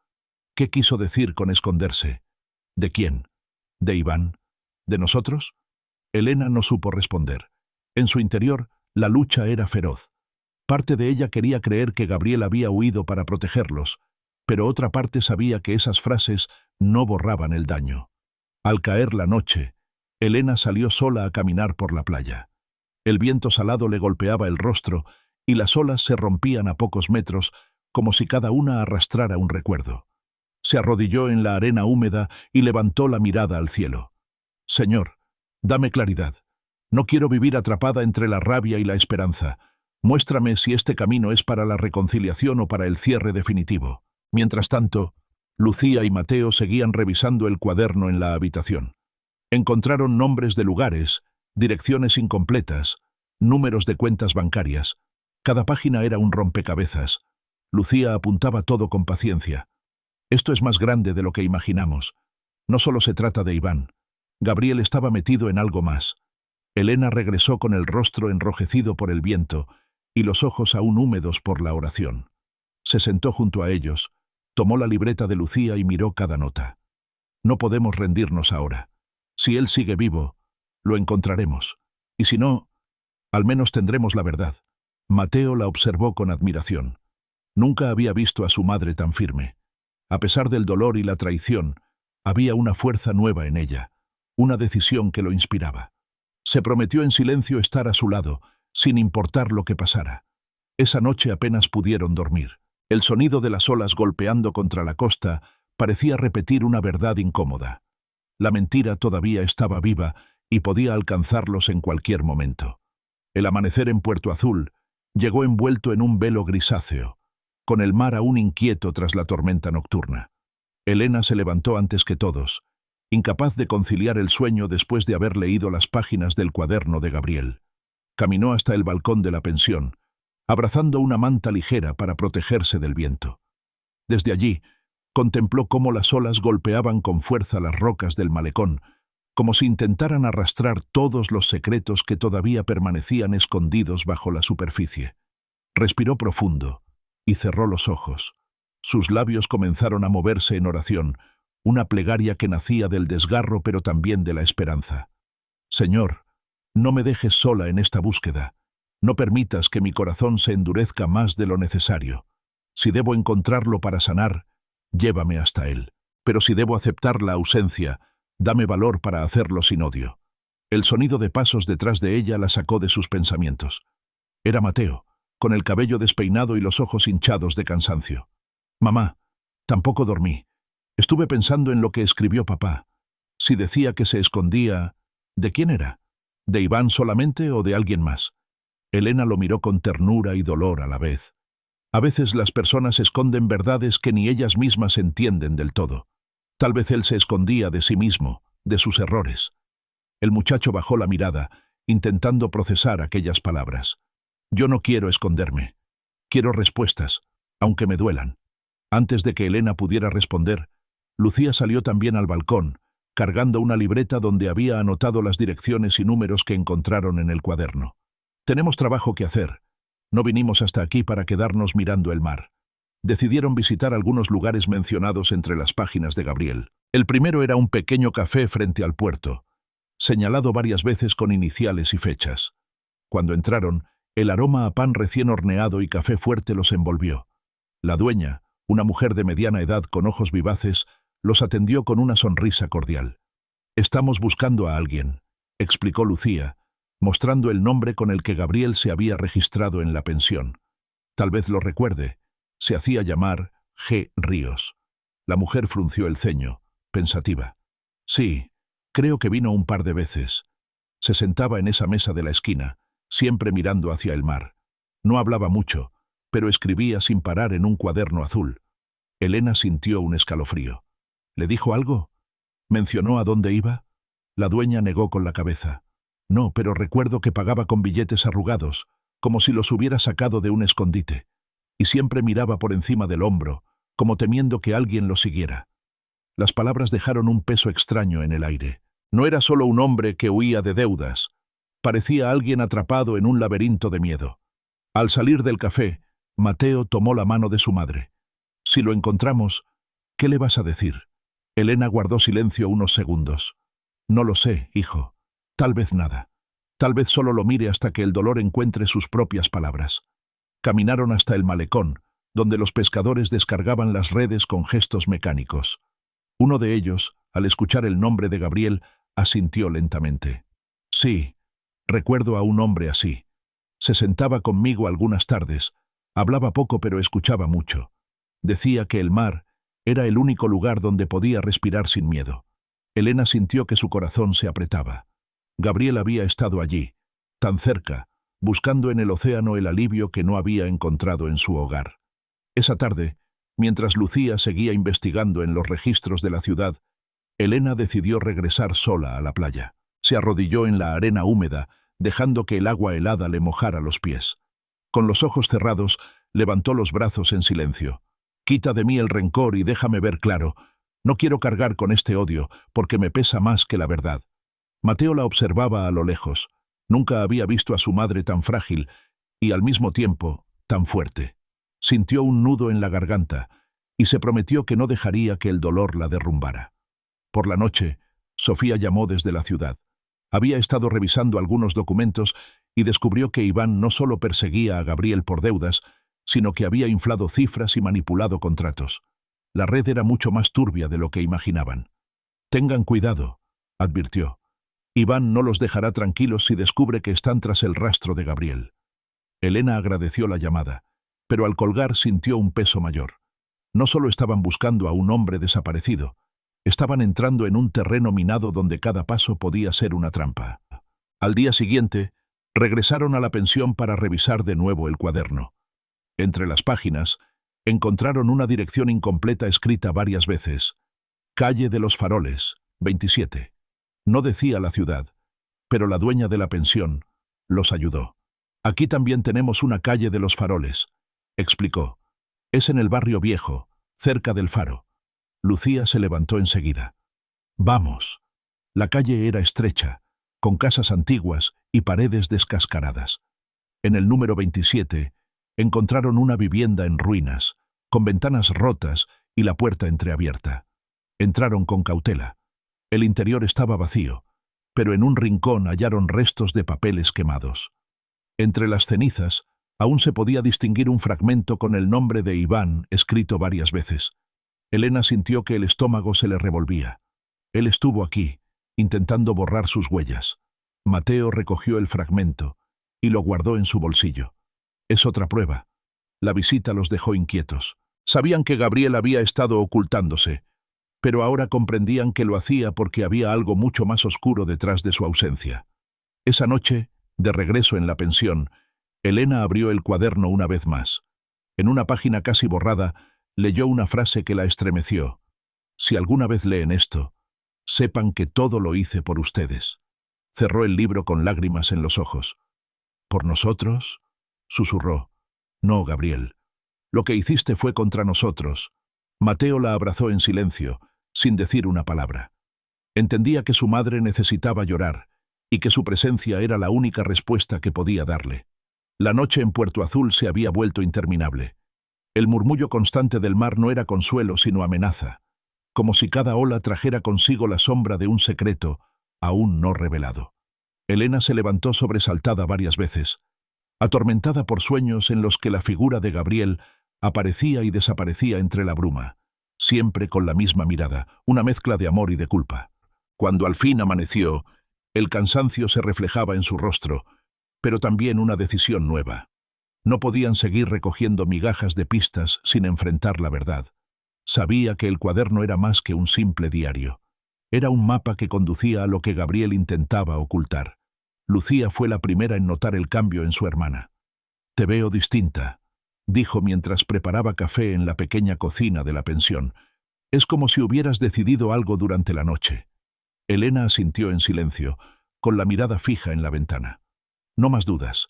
¿Qué quiso decir con esconderse? ¿De quién? ¿De Iván? ¿De nosotros? Elena no supo responder. En su interior, la lucha era feroz. Parte de ella quería creer que Gabriel había huido para protegerlos, pero otra parte sabía que esas frases no borraban el daño. Al caer la noche, Elena salió sola a caminar por la playa. El viento salado le golpeaba el rostro y las olas se rompían a pocos metros, como si cada una arrastrara un recuerdo. Se arrodilló en la arena húmeda y levantó la mirada al cielo. «Señor, dame claridad. No quiero vivir atrapada entre la rabia y la esperanza. Muéstrame si este camino es para la reconciliación o para el cierre definitivo». Mientras tanto, Lucía y Mateo seguían revisando el cuaderno en la habitación. Encontraron nombres de lugares, direcciones incompletas, números de cuentas bancarias. Cada página era un rompecabezas. Lucía apuntaba todo con paciencia. «Esto es más grande de lo que imaginamos. No solo se trata de Iván. Gabriel estaba metido en algo más». Elena regresó con el rostro enrojecido por el viento y los ojos aún húmedos por la oración. Se sentó junto a ellos, tomó la libreta de Lucía y miró cada nota. «No podemos rendirnos ahora. Si él sigue vivo, lo encontraremos. Y si no, al menos tendremos la verdad». Mateo la observó con admiración. Nunca había visto a su madre tan firme. A pesar del dolor y la traición, había una fuerza nueva en ella, una decisión que lo inspiraba. Se prometió en silencio estar a su lado, sin importar lo que pasara. Esa noche apenas pudieron dormir. El sonido de las olas golpeando contra la costa parecía repetir una verdad incómoda. La mentira todavía estaba viva y podía alcanzarlos en cualquier momento. El amanecer en Puerto Azul llegó envuelto en un velo grisáceo, con el mar aún inquieto tras la tormenta nocturna. Elena se levantó antes que todos, incapaz de conciliar el sueño después de haber leído las páginas del cuaderno de Gabriel. Caminó hasta el balcón de la pensión, abrazando una manta ligera para protegerse del viento. Desde allí, contempló cómo las olas golpeaban con fuerza las rocas del malecón, como si intentaran arrastrar todos los secretos que todavía permanecían escondidos bajo la superficie. Respiró profundo y cerró los ojos. Sus labios comenzaron a moverse en oración, una plegaria que nacía del desgarro pero también de la esperanza. «Señor, no me dejes sola en esta búsqueda. No permitas que mi corazón se endurezca más de lo necesario. Si debo encontrarlo para sanar, llévame hasta él. Pero si debo aceptar la ausencia, dame valor para hacerlo sin odio». El sonido de pasos detrás de ella la sacó de sus pensamientos. Era Mateo, con el cabello despeinado y los ojos hinchados de cansancio. «Mamá, tampoco dormí. Estuve pensando en lo que escribió papá. Si decía que se escondía, ¿de quién era? ¿De Iván solamente o de alguien más?» Elena lo miró con ternura y dolor a la vez. A veces las personas esconden verdades que ni ellas mismas entienden del todo. Tal vez él se escondía de sí mismo, de sus errores. El muchacho bajó la mirada, intentando procesar aquellas palabras. «Yo no quiero esconderme. Quiero respuestas, aunque me duelan». Antes de que Elena pudiera responder, Lucía salió también al balcón, cargando una libreta donde había anotado las direcciones y números que encontraron en el cuaderno. «Tenemos trabajo que hacer. No vinimos hasta aquí para quedarnos mirando el mar». Decidieron visitar algunos lugares mencionados entre las páginas de Gabriel. El primero era un pequeño café frente al puerto, señalado varias veces con iniciales y fechas. Cuando entraron, el aroma a pan recién horneado y café fuerte los envolvió. La dueña, una mujer de mediana edad con ojos vivaces, los atendió con una sonrisa cordial. «Estamos buscando a alguien», explicó Lucía, mostrando el nombre con el que Gabriel se había registrado en la pensión. «Tal vez lo recuerde. Se hacía llamar G. Ríos». La mujer frunció el ceño, pensativa. «Sí, creo que vino un par de veces. Se sentaba en esa mesa de la esquina, siempre mirando hacia el mar. No hablaba mucho, pero escribía sin parar en un cuaderno azul». Elena sintió un escalofrío. «¿Le dijo algo? ¿Mencionó a dónde iba?» La dueña negó con la cabeza. «No, pero recuerdo que pagaba con billetes arrugados, como si los hubiera sacado de un escondite». y siempre miraba por encima del hombro, como temiendo que alguien lo siguiera. Las palabras dejaron un peso extraño en el aire. No era solo un hombre que huía de deudas. Parecía alguien atrapado en un laberinto de miedo. Al salir del café, Mateo tomó la mano de su madre. «Si lo encontramos, ¿qué le vas a decir?» Elena guardó silencio unos segundos. «No lo sé, hijo. Tal vez nada. Tal vez solo lo mire hasta que el dolor encuentre sus propias palabras». Caminaron hasta el malecón, donde los pescadores descargaban las redes con gestos mecánicos. Uno de ellos, al escuchar el nombre de Gabriel, asintió lentamente. «Sí, recuerdo a un hombre así. Se sentaba conmigo algunas tardes. Hablaba poco pero escuchaba mucho. Decía que el mar era el único lugar donde podía respirar sin miedo». Elena sintió que su corazón se apretaba. Gabriel había estado allí, tan cerca, buscando en el océano el alivio que no había encontrado en su hogar. Esa tarde, mientras Lucía seguía investigando en los registros de la ciudad, Elena decidió regresar sola a la playa. Se arrodilló en la arena húmeda, dejando que el agua helada le mojara los pies. Con los ojos cerrados, levantó los brazos en silencio. «Quita de mí el rencor y déjame ver claro. No quiero cargar con este odio, porque me pesa más que la verdad». Mateo la observaba a lo lejos. Nunca había visto a su madre tan frágil y, al mismo tiempo, tan fuerte. Sintió un nudo en la garganta y se prometió que no dejaría que el dolor la derrumbara. Por la noche, Sofía llamó desde la ciudad. Había estado revisando algunos documentos y descubrió que Iván no solo perseguía a Gabriel por deudas, sino que había inflado cifras y manipulado contratos. La red era mucho más turbia de lo que imaginaban. «Tengan cuidado», advirtió. «Iván no los dejará tranquilos si descubre que están tras el rastro de Gabriel». Elena agradeció la llamada, pero al colgar sintió un peso mayor. No solo estaban buscando a un hombre desaparecido, estaban entrando en un terreno minado donde cada paso podía ser una trampa. Al día siguiente, regresaron a la pensión para revisar de nuevo el cuaderno. Entre las páginas, encontraron una dirección incompleta escrita varias veces. «Calle de los Faroles, 27». No decía la ciudad, pero la dueña de la pensión los ayudó. «Aquí también tenemos una calle de los Faroles», explicó. «Es en el barrio viejo, cerca del faro». Lucía se levantó enseguida. «Vamos». La calle era estrecha, con casas antiguas y paredes descascaradas. En el número 27 encontraron una vivienda en ruinas, con ventanas rotas y la puerta entreabierta. Entraron con cautela. El interior estaba vacío, pero en un rincón hallaron restos de papeles quemados. Entre las cenizas aún se podía distinguir un fragmento con el nombre de Iván escrito varias veces. Elena sintió que el estómago se le revolvía. Él estuvo aquí, intentando borrar sus huellas. Mateo recogió el fragmento y lo guardó en su bolsillo. Es otra prueba. La visita los dejó inquietos. Sabían que Gabriel había estado ocultándose, pero ahora comprendían que lo hacía porque había algo mucho más oscuro detrás de su ausencia. Esa noche, de regreso en la pensión, Elena abrió el cuaderno una vez más. En una página casi borrada, leyó una frase que la estremeció. «Si alguna vez leen esto, sepan que todo lo hice por ustedes». Cerró el libro con lágrimas en los ojos. «¿Por nosotros?», susurró. «No, Gabriel. Lo que hiciste fue contra nosotros». Mateo la abrazó en silencio, sin decir una palabra. Entendía que su madre necesitaba llorar y que su presencia era la única respuesta que podía darle. La noche en Puerto Azul se había vuelto interminable. El murmullo constante del mar no era consuelo sino amenaza, como si cada ola trajera consigo la sombra de un secreto aún no revelado. Elena se levantó sobresaltada varias veces, atormentada por sueños en los que la figura de Gabriel aparecía y desaparecía entre la bruma, siempre con la misma mirada, una mezcla de amor y de culpa. Cuando al fin amaneció, el cansancio se reflejaba en su rostro, pero también una decisión nueva. No podían seguir recogiendo migajas de pistas sin enfrentar la verdad. Sabía que el cuaderno era más que un simple diario. Era un mapa que conducía a lo que Gabriel intentaba ocultar. Lucía fue la primera en notar el cambio en su hermana. «Te veo distinta», dijo mientras preparaba café en la pequeña cocina de la pensión. «Es como si hubieras decidido algo durante la noche». Elena asintió en silencio, con la mirada fija en la ventana. «No más dudas.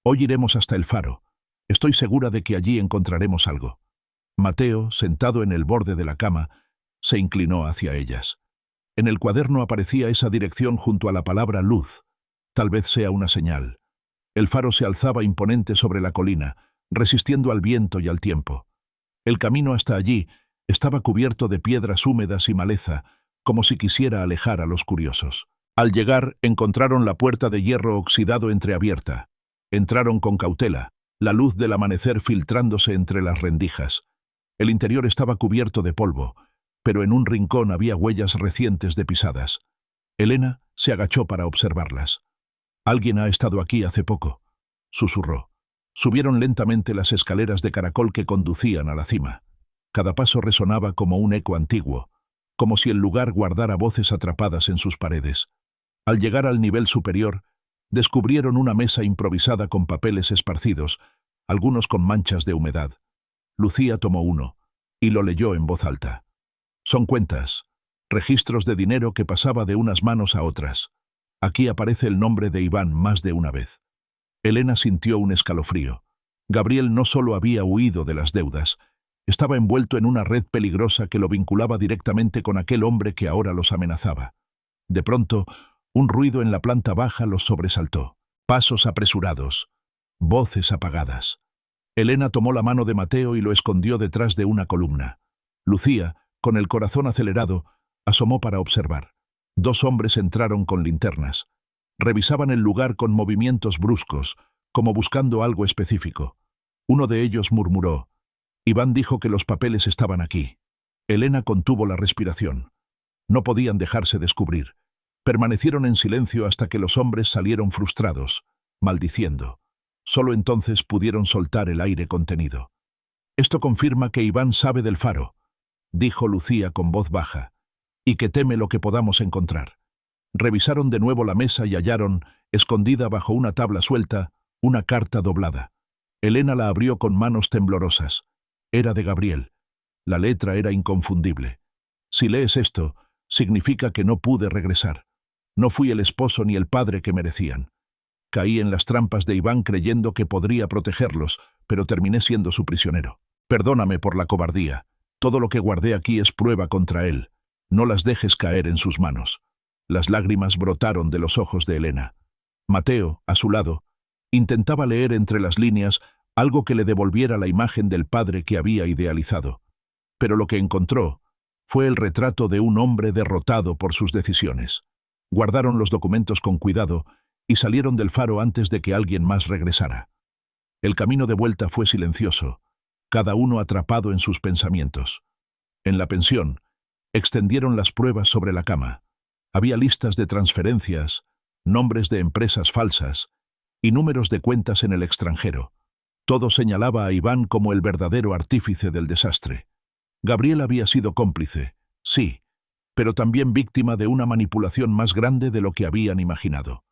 Hoy iremos hasta el faro. Estoy segura de que allí encontraremos algo. Mateo, sentado en el borde de la cama, se inclinó hacia ellas. En el cuaderno aparecía esa dirección junto a la palabra luz. Tal vez sea una señal. El faro se alzaba imponente sobre la colina, resistiendo al viento y al tiempo. El camino hasta allí estaba cubierto de piedras húmedas y maleza, como si quisiera alejar a los curiosos. Al llegar, encontraron la puerta de hierro oxidado entreabierta. Entraron con cautela, la luz del amanecer filtrándose entre las rendijas. El interior estaba cubierto de polvo, pero en un rincón había huellas recientes de pisadas. Elena se agachó para observarlas. «Alguien ha estado aquí hace poco», susurró. Subieron lentamente las escaleras de caracol que conducían a la cima. Cada paso resonaba como un eco antiguo, como si el lugar guardara voces atrapadas en sus paredes. Al llegar al nivel superior, descubrieron una mesa improvisada con papeles esparcidos, algunos con manchas de humedad. Lucía tomó uno y lo leyó en voz alta. Son cuentas, registros de dinero que pasaba de unas manos a otras. Aquí aparece el nombre de Iván más de una vez. Elena sintió un escalofrío. Gabriel no solo había huido de las deudas, estaba envuelto en una red peligrosa que lo vinculaba directamente con aquel hombre que ahora los amenazaba. De pronto, un ruido en la planta baja los sobresaltó. Pasos apresurados, voces apagadas. Elena tomó la mano de Mateo y lo escondió detrás de una columna. Lucía, con el corazón acelerado, asomó para observar. Dos hombres entraron con linternas. Revisaban el lugar con movimientos bruscos, como buscando algo específico. Uno de ellos murmuró: «Iván dijo que los papeles estaban aquí». Elena contuvo la respiración. No podían dejarse descubrir. Permanecieron en silencio hasta que los hombres salieron frustrados, maldiciendo. Solo entonces pudieron soltar el aire contenido. «Esto confirma que Iván sabe del faro», dijo Lucía con voz baja, «y que teme lo que podamos encontrar». Revisaron de nuevo la mesa y hallaron, escondida bajo una tabla suelta, una carta doblada. Elena la abrió con manos temblorosas. Era de Gabriel. La letra era inconfundible. «Si lees esto, significa que no pude regresar. No fui el esposo ni el padre que merecían. Caí en las trampas de Iván creyendo que podría protegerlos, pero terminé siendo su prisionero. Perdóname por la cobardía. Todo lo que guardé aquí es prueba contra él. No las dejes caer en sus manos». Las lágrimas brotaron de los ojos de Elena. Mateo, a su lado, intentaba leer entre las líneas algo que le devolviera la imagen del padre que había idealizado. Pero lo que encontró fue el retrato de un hombre derrotado por sus decisiones. Guardaron los documentos con cuidado y salieron del faro antes de que alguien más regresara. El camino de vuelta fue silencioso, cada uno atrapado en sus pensamientos. En la pensión, extendieron las pruebas sobre la cama. Había listas de transferencias, nombres de empresas falsas y números de cuentas en el extranjero. Todo señalaba a Iván como el verdadero artífice del desastre. Gabriel había sido cómplice, sí, pero también víctima de una manipulación más grande de lo que habían imaginado.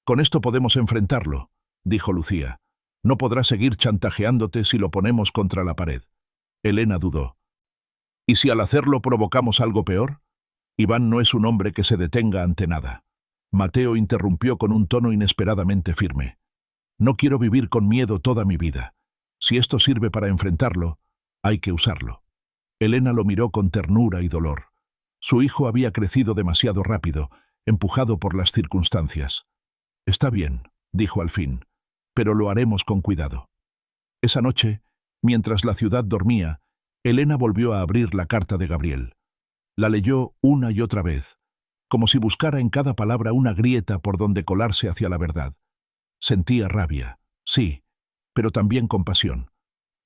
«Con esto podemos enfrentarlo», dijo Lucía. «No podrá seguir chantajeándote si lo ponemos contra la pared». Elena dudó. «¿Y si al hacerlo provocamos algo peor?» Iván no es un hombre que se detenga ante nada. Mateo interrumpió con un tono inesperadamente firme. «No quiero vivir con miedo toda mi vida. Si esto sirve para enfrentarlo, hay que usarlo». Elena lo miró con ternura y dolor. Su hijo había crecido demasiado rápido, empujado por las circunstancias. «Está bien», dijo al fin, «pero lo haremos con cuidado». Esa noche, mientras la ciudad dormía, Elena volvió a abrir la carta de Gabriel. La leyó una y otra vez, como si buscara en cada palabra una grieta por donde colarse hacia la verdad. Sentía rabia, sí, pero también compasión.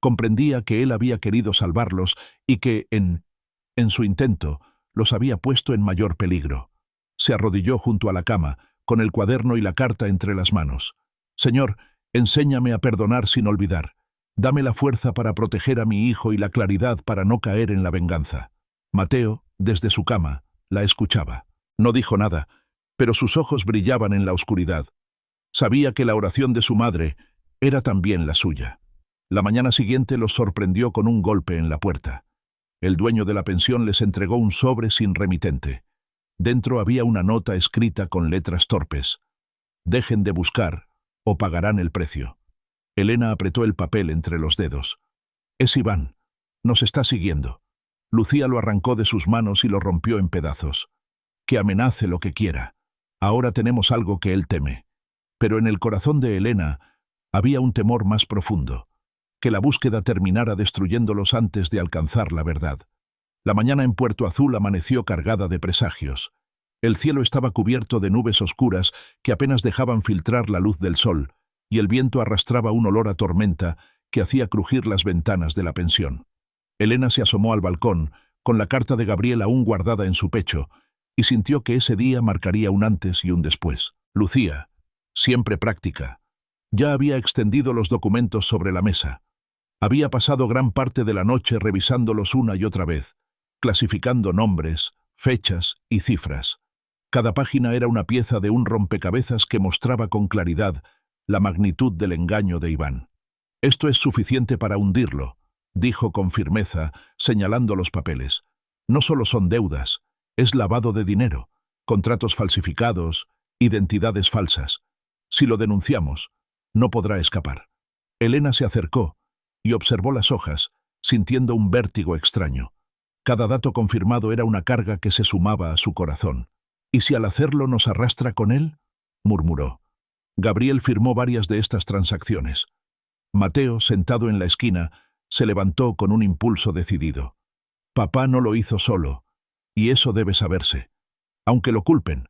Comprendía que él había querido salvarlos y que, en su intento, los había puesto en mayor peligro. Se arrodilló junto a la cama, con el cuaderno y la carta entre las manos. «Señor, enséñame a perdonar sin olvidar. Dame la fuerza para proteger a mi hijo y la claridad para no caer en la venganza». Mateo, desde su cama, la escuchaba. No dijo nada, pero sus ojos brillaban en la oscuridad. Sabía que la oración de su madre era también la suya. La mañana siguiente los sorprendió con un golpe en la puerta. El dueño de la pensión les entregó un sobre sin remitente. Dentro había una nota escrita con letras torpes. «Dejen de buscar o pagarán el precio». Elena apretó el papel entre los dedos. Es Iván. Nos está siguiendo. Lucía lo arrancó de sus manos y lo rompió en pedazos. Que amenace lo que quiera. Ahora tenemos algo que él teme. Pero en el corazón de Elena había un temor más profundo. Que la búsqueda terminara destruyéndolos antes de alcanzar la verdad. La mañana en Puerto Azul amaneció cargada de presagios. El cielo estaba cubierto de nubes oscuras que apenas dejaban filtrar la luz del sol, y el viento arrastraba un olor a tormenta que hacía crujir las ventanas de la pensión. Elena se asomó al balcón, con la carta de Gabriel aún guardada en su pecho, y sintió que ese día marcaría un antes y un después. Lucía, siempre práctica, ya había extendido los documentos sobre la mesa. Había pasado gran parte de la noche revisándolos una y otra vez, clasificando nombres, fechas y cifras. Cada página era una pieza de un rompecabezas que mostraba con claridad la magnitud del engaño de Iván. Esto es suficiente para hundirlo, dijo con firmeza, señalando los papeles. No solo son deudas, es lavado de dinero, contratos falsificados, identidades falsas. Si lo denunciamos, no podrá escapar. Elena se acercó y observó las hojas, sintiendo un vértigo extraño. Cada dato confirmado era una carga que se sumaba a su corazón. ¿Y si al hacerlo nos arrastra con él?, murmuró. Gabriel firmó varias de estas transacciones. Mateo, sentado en la esquina, se levantó con un impulso decidido. Papá no lo hizo solo, y eso debe saberse. Aunque lo culpen,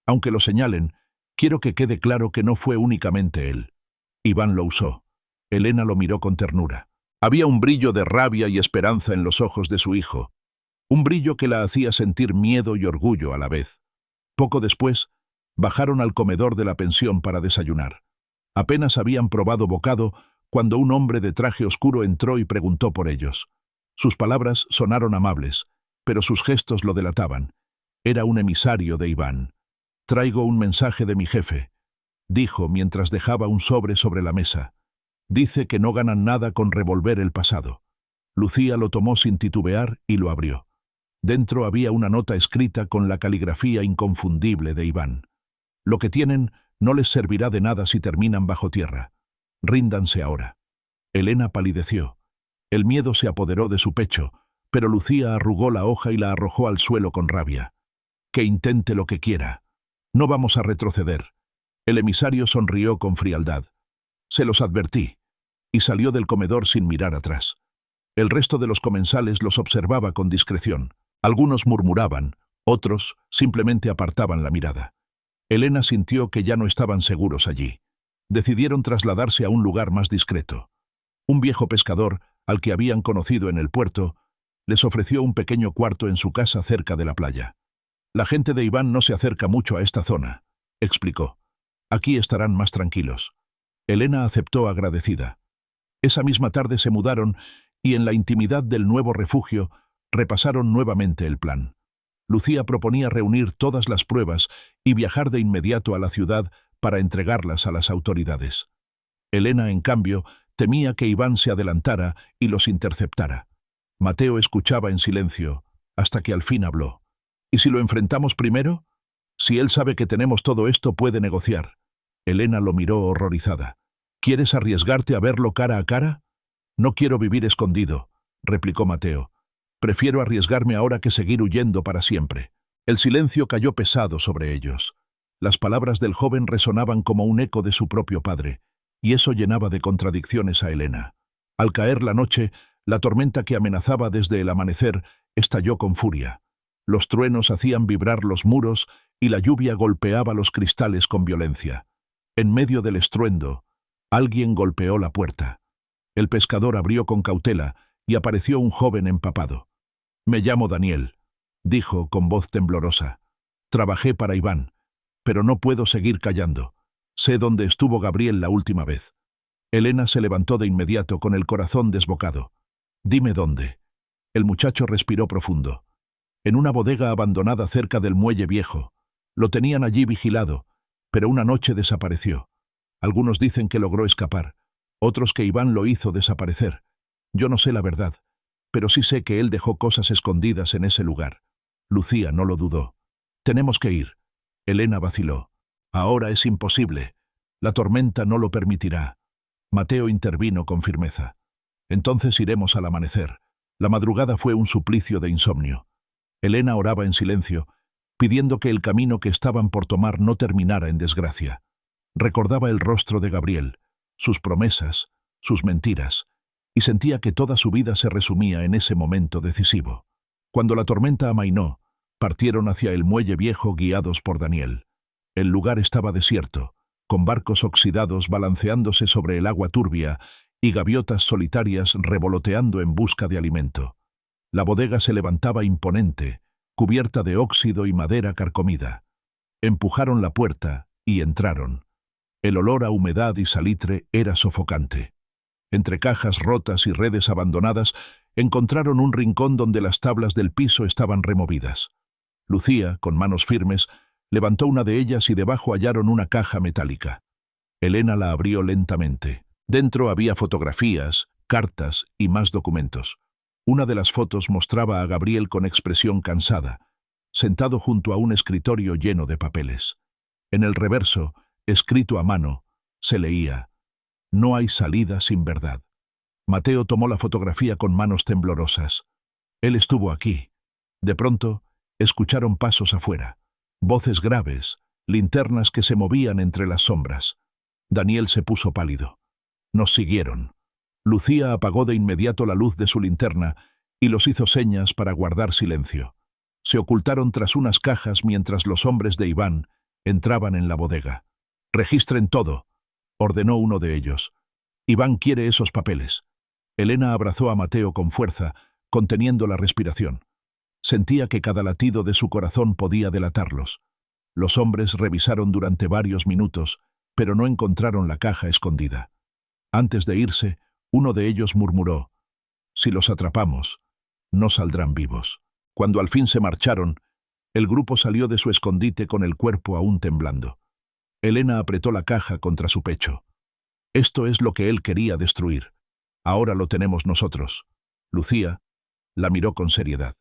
aunque lo señalen, quiero que quede claro que no fue únicamente él. Iván lo usó. Elena lo miró con ternura. Había un brillo de rabia y esperanza en los ojos de su hijo, un brillo que la hacía sentir miedo y orgullo a la vez. Poco después, bajaron al comedor de la pensión para desayunar. Apenas habían probado bocado cuando un hombre de traje oscuro entró y preguntó por ellos. Sus palabras sonaron amables, pero sus gestos lo delataban. Era un emisario de Iván. «Traigo un mensaje de mi jefe», dijo mientras dejaba un sobre la mesa. «Dice que no ganan nada con revolver el pasado». Lucía lo tomó sin titubear y lo abrió. Dentro había una nota escrita con la caligrafía inconfundible de Iván. «Lo que tienen no les servirá de nada si terminan bajo tierra. Ríndanse ahora». Elena palideció. El miedo se apoderó de su pecho, pero Lucía arrugó la hoja y la arrojó al suelo con rabia. «Que intente lo que quiera. No vamos a retroceder». El emisario sonrió con frialdad. «Se los advertí», y salió del comedor sin mirar atrás. El resto de los comensales los observaba con discreción. Algunos murmuraban, otros simplemente apartaban la mirada. Elena sintió que ya no estaban seguros allí. Decidieron trasladarse a un lugar más discreto. Un viejo pescador, al que habían conocido en el puerto, les ofreció un pequeño cuarto en su casa cerca de la playa. «La gente de Iván no se acerca mucho a esta zona», explicó. «Aquí estarán más tranquilos». Elena aceptó agradecida. Esa misma tarde se mudaron y en la intimidad del nuevo refugio repasaron nuevamente el plan. Lucía proponía reunir todas las pruebas y viajar de inmediato a la ciudad para entregarlas a las autoridades. Elena, en cambio, temía que Iván se adelantara y los interceptara. Mateo escuchaba en silencio, hasta que al fin habló. «¿Y si lo enfrentamos primero? Si él sabe que tenemos todo esto, puede negociar». Elena lo miró horrorizada. «¿Quieres arriesgarte a verlo cara a cara?» «No quiero vivir escondido», replicó Mateo. «Prefiero arriesgarme ahora que seguir huyendo para siempre». El silencio cayó pesado sobre ellos. Las palabras del joven resonaban como un eco de su propio padre, y eso llenaba de contradicciones a Elena. Al caer la noche, la tormenta que amenazaba desde el amanecer estalló con furia. Los truenos hacían vibrar los muros y la lluvia golpeaba los cristales con violencia. En medio del estruendo, alguien golpeó la puerta. El pescador abrió con cautela y apareció un joven empapado. «Me llamo Daniel», dijo con voz temblorosa. «Trabajé para Iván, pero no puedo seguir callando. Sé dónde estuvo Gabriel la última vez». Elena se levantó de inmediato con el corazón desbocado. «Dime dónde». El muchacho respiró profundo. «En una bodega abandonada cerca del muelle viejo. Lo tenían allí vigilado, pero una noche desapareció. Algunos dicen que logró escapar, otros que Iván lo hizo desaparecer. Yo no sé la verdad, pero sí sé que él dejó cosas escondidas en ese lugar». Lucía no lo dudó. «Tenemos que ir». Elena vaciló. «Ahora es imposible. La tormenta no lo permitirá». Mateo intervino con firmeza. Entonces iremos al amanecer. La madrugada fue un suplicio de insomnio. Elena oraba en silencio, pidiendo que el camino que estaban por tomar no terminara en desgracia. Recordaba el rostro de Gabriel, sus promesas, sus mentiras, y sentía que toda su vida se resumía en ese momento decisivo. Cuando la tormenta amainó, partieron hacia el muelle viejo guiados por Daniel. El lugar estaba desierto, con barcos oxidados balanceándose sobre el agua turbia y gaviotas solitarias revoloteando en busca de alimento. La bodega se levantaba imponente, cubierta de óxido y madera carcomida. Empujaron la puerta y entraron. El olor a humedad y salitre era sofocante. Entre cajas rotas y redes abandonadas, encontraron un rincón donde las tablas del piso estaban removidas. Lucía, con manos firmes, levantó una de ellas y debajo hallaron una caja metálica. Elena la abrió lentamente. Dentro había fotografías, cartas y más documentos. Una de las fotos mostraba a Gabriel con expresión cansada, sentado junto a un escritorio lleno de papeles. En el reverso, escrito a mano, se leía: «No hay salida sin verdad». Mateo tomó la fotografía con manos temblorosas. Él estuvo aquí. De pronto, escucharon pasos afuera, voces graves, linternas que se movían entre las sombras. Daniel se puso pálido. Nos siguieron. Lucía apagó de inmediato la luz de su linterna y los hizo señas para guardar silencio. Se ocultaron tras unas cajas mientras los hombres de Iván entraban en la bodega. «Registren todo», ordenó uno de ellos. «Iván quiere esos papeles». Elena abrazó a Mateo con fuerza, conteniendo la respiración. Sentía que cada latido de su corazón podía delatarlos. Los hombres revisaron durante varios minutos, pero no encontraron la caja escondida. Antes de irse, uno de ellos murmuró: «Si los atrapamos, no saldrán vivos». Cuando al fin se marcharon, el grupo salió de su escondite con el cuerpo aún temblando. Elena apretó la caja contra su pecho. Esto es lo que él quería destruir. Ahora lo tenemos nosotros. Lucía la miró con seriedad.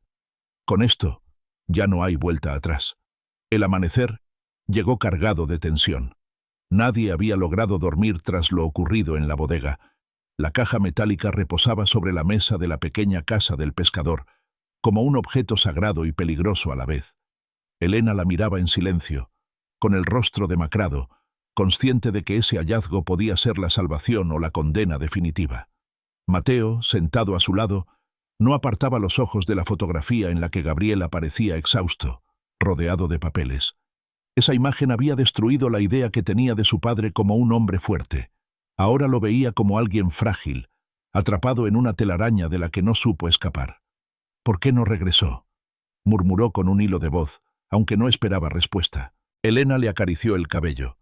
Con esto, ya no hay vuelta atrás. El amanecer llegó cargado de tensión. Nadie había logrado dormir tras lo ocurrido en la bodega. La caja metálica reposaba sobre la mesa de la pequeña casa del pescador, como un objeto sagrado y peligroso a la vez. Elena la miraba en silencio, con el rostro demacrado, consciente de que ese hallazgo podía ser la salvación o la condena definitiva. Mateo, sentado a su lado, no apartaba los ojos de la fotografía en la que Gabriel aparecía exhausto, rodeado de papeles. Esa imagen había destruido la idea que tenía de su padre como un hombre fuerte. Ahora lo veía como alguien frágil, atrapado en una telaraña de la que no supo escapar. «¿Por qué no regresó?», murmuró con un hilo de voz, aunque no esperaba respuesta. Elena le acarició el cabello.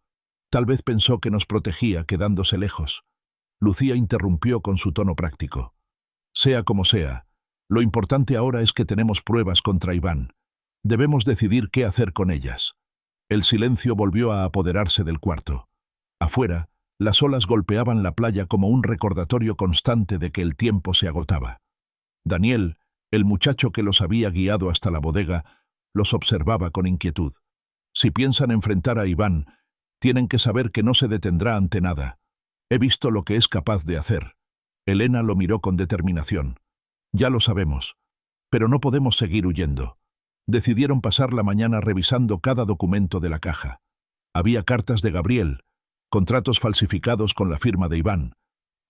Tal vez pensó que nos protegía quedándose lejos. Lucía interrumpió con su tono práctico. «Sea como sea, lo importante ahora es que tenemos pruebas contra Iván. Debemos decidir qué hacer con ellas». El silencio volvió a apoderarse del cuarto. Afuera, las olas golpeaban la playa como un recordatorio constante de que el tiempo se agotaba. Daniel, el muchacho que los había guiado hasta la bodega, los observaba con inquietud. Si piensan enfrentar a Iván, tienen que saber que no se detendrá ante nada. He visto lo que es capaz de hacer. Elena lo miró con determinación. Ya lo sabemos, pero no podemos seguir huyendo. Decidieron pasar la mañana revisando cada documento de la caja. Había cartas de Gabriel, contratos falsificados con la firma de Iván,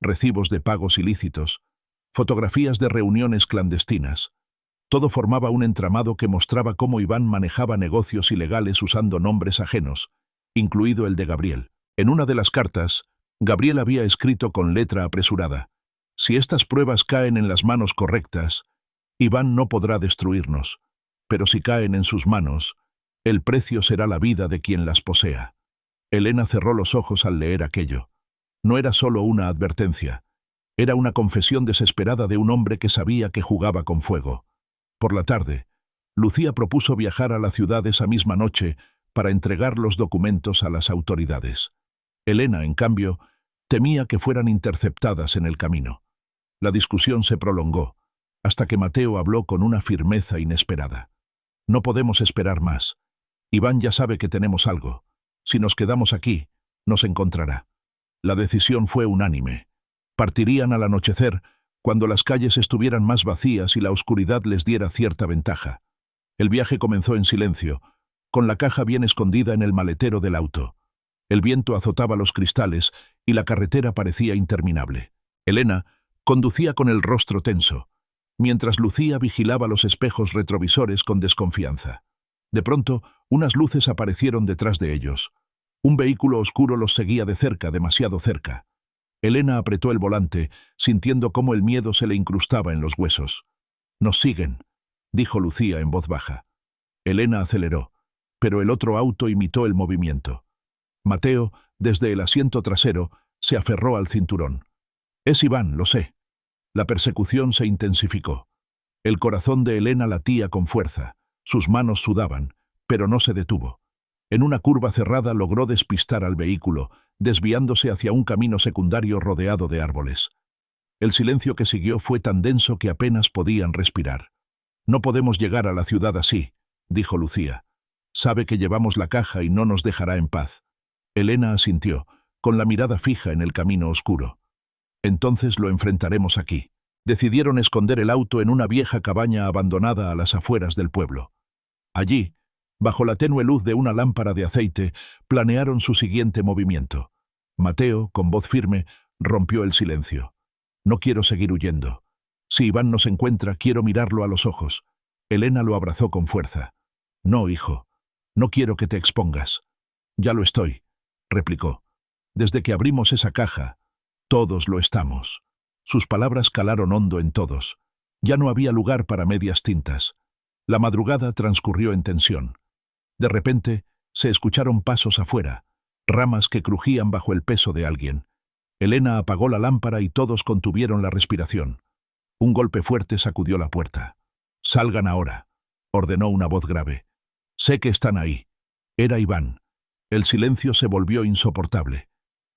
recibos de pagos ilícitos, fotografías de reuniones clandestinas. Todo formaba un entramado que mostraba cómo Iván manejaba negocios ilegales usando nombres ajenos, incluido el de Gabriel. En una de las cartas, Gabriel había escrito con letra apresurada: «Si estas pruebas caen en las manos correctas, Iván no podrá destruirnos, pero si caen en sus manos, el precio será la vida de quien las posea». Elena cerró los ojos al leer aquello. No era solo una advertencia, era una confesión desesperada de un hombre que sabía que jugaba con fuego. Por la tarde, Lucía propuso viajar a la ciudad esa misma noche para entregar los documentos a las autoridades. Elena, en cambio, temía que fueran interceptadas en el camino. La discusión se prolongó, hasta que Mateo habló con una firmeza inesperada. «No podemos esperar más. Iván ya sabe que tenemos algo. Si nos quedamos aquí, nos encontrará». La decisión fue unánime. Partirían al anochecer, cuando las calles estuvieran más vacías y la oscuridad les diera cierta ventaja. El viaje comenzó en silencio, con la caja bien escondida en el maletero del auto. El viento azotaba los cristales y la carretera parecía interminable. Elena conducía con el rostro tenso, mientras Lucía vigilaba los espejos retrovisores con desconfianza. De pronto, unas luces aparecieron detrás de ellos. Un vehículo oscuro los seguía de cerca, demasiado cerca. Elena apretó el volante, sintiendo cómo el miedo se le incrustaba en los huesos. «Nos siguen», dijo Lucía en voz baja. Elena aceleró, pero el otro auto imitó el movimiento. Mateo, desde el asiento trasero, se aferró al cinturón. «Es Iván, lo sé». La persecución se intensificó. El corazón de Elena latía con fuerza. Sus manos sudaban, pero no se detuvo. En una curva cerrada logró despistar al vehículo, desviándose hacia un camino secundario rodeado de árboles. El silencio que siguió fue tan denso que apenas podían respirar. «No podemos llegar a la ciudad así», dijo Lucía. «Sabe que llevamos la caja y no nos dejará en paz». Elena asintió, con la mirada fija en el camino oscuro. «Entonces lo enfrentaremos aquí». Decidieron esconder el auto en una vieja cabaña abandonada a las afueras del pueblo. Allí, bajo la tenue luz de una lámpara de aceite, planearon su siguiente movimiento. Mateo, con voz firme, rompió el silencio. «No quiero seguir huyendo. Si Iván nos encuentra, quiero mirarlo a los ojos». Elena lo abrazó con fuerza. «No, hijo. No quiero que te expongas». «Ya lo estoy», replicó. «Desde que abrimos esa caja, todos lo estamos». Sus palabras calaron hondo en todos. Ya no había lugar para medias tintas. La madrugada transcurrió en tensión. De repente, se escucharon pasos afuera, ramas que crujían bajo el peso de alguien. Elena apagó la lámpara y todos contuvieron la respiración. Un golpe fuerte sacudió la puerta. «Salgan ahora», ordenó una voz grave. «Sé que están ahí». Era Iván. El silencio se volvió insoportable.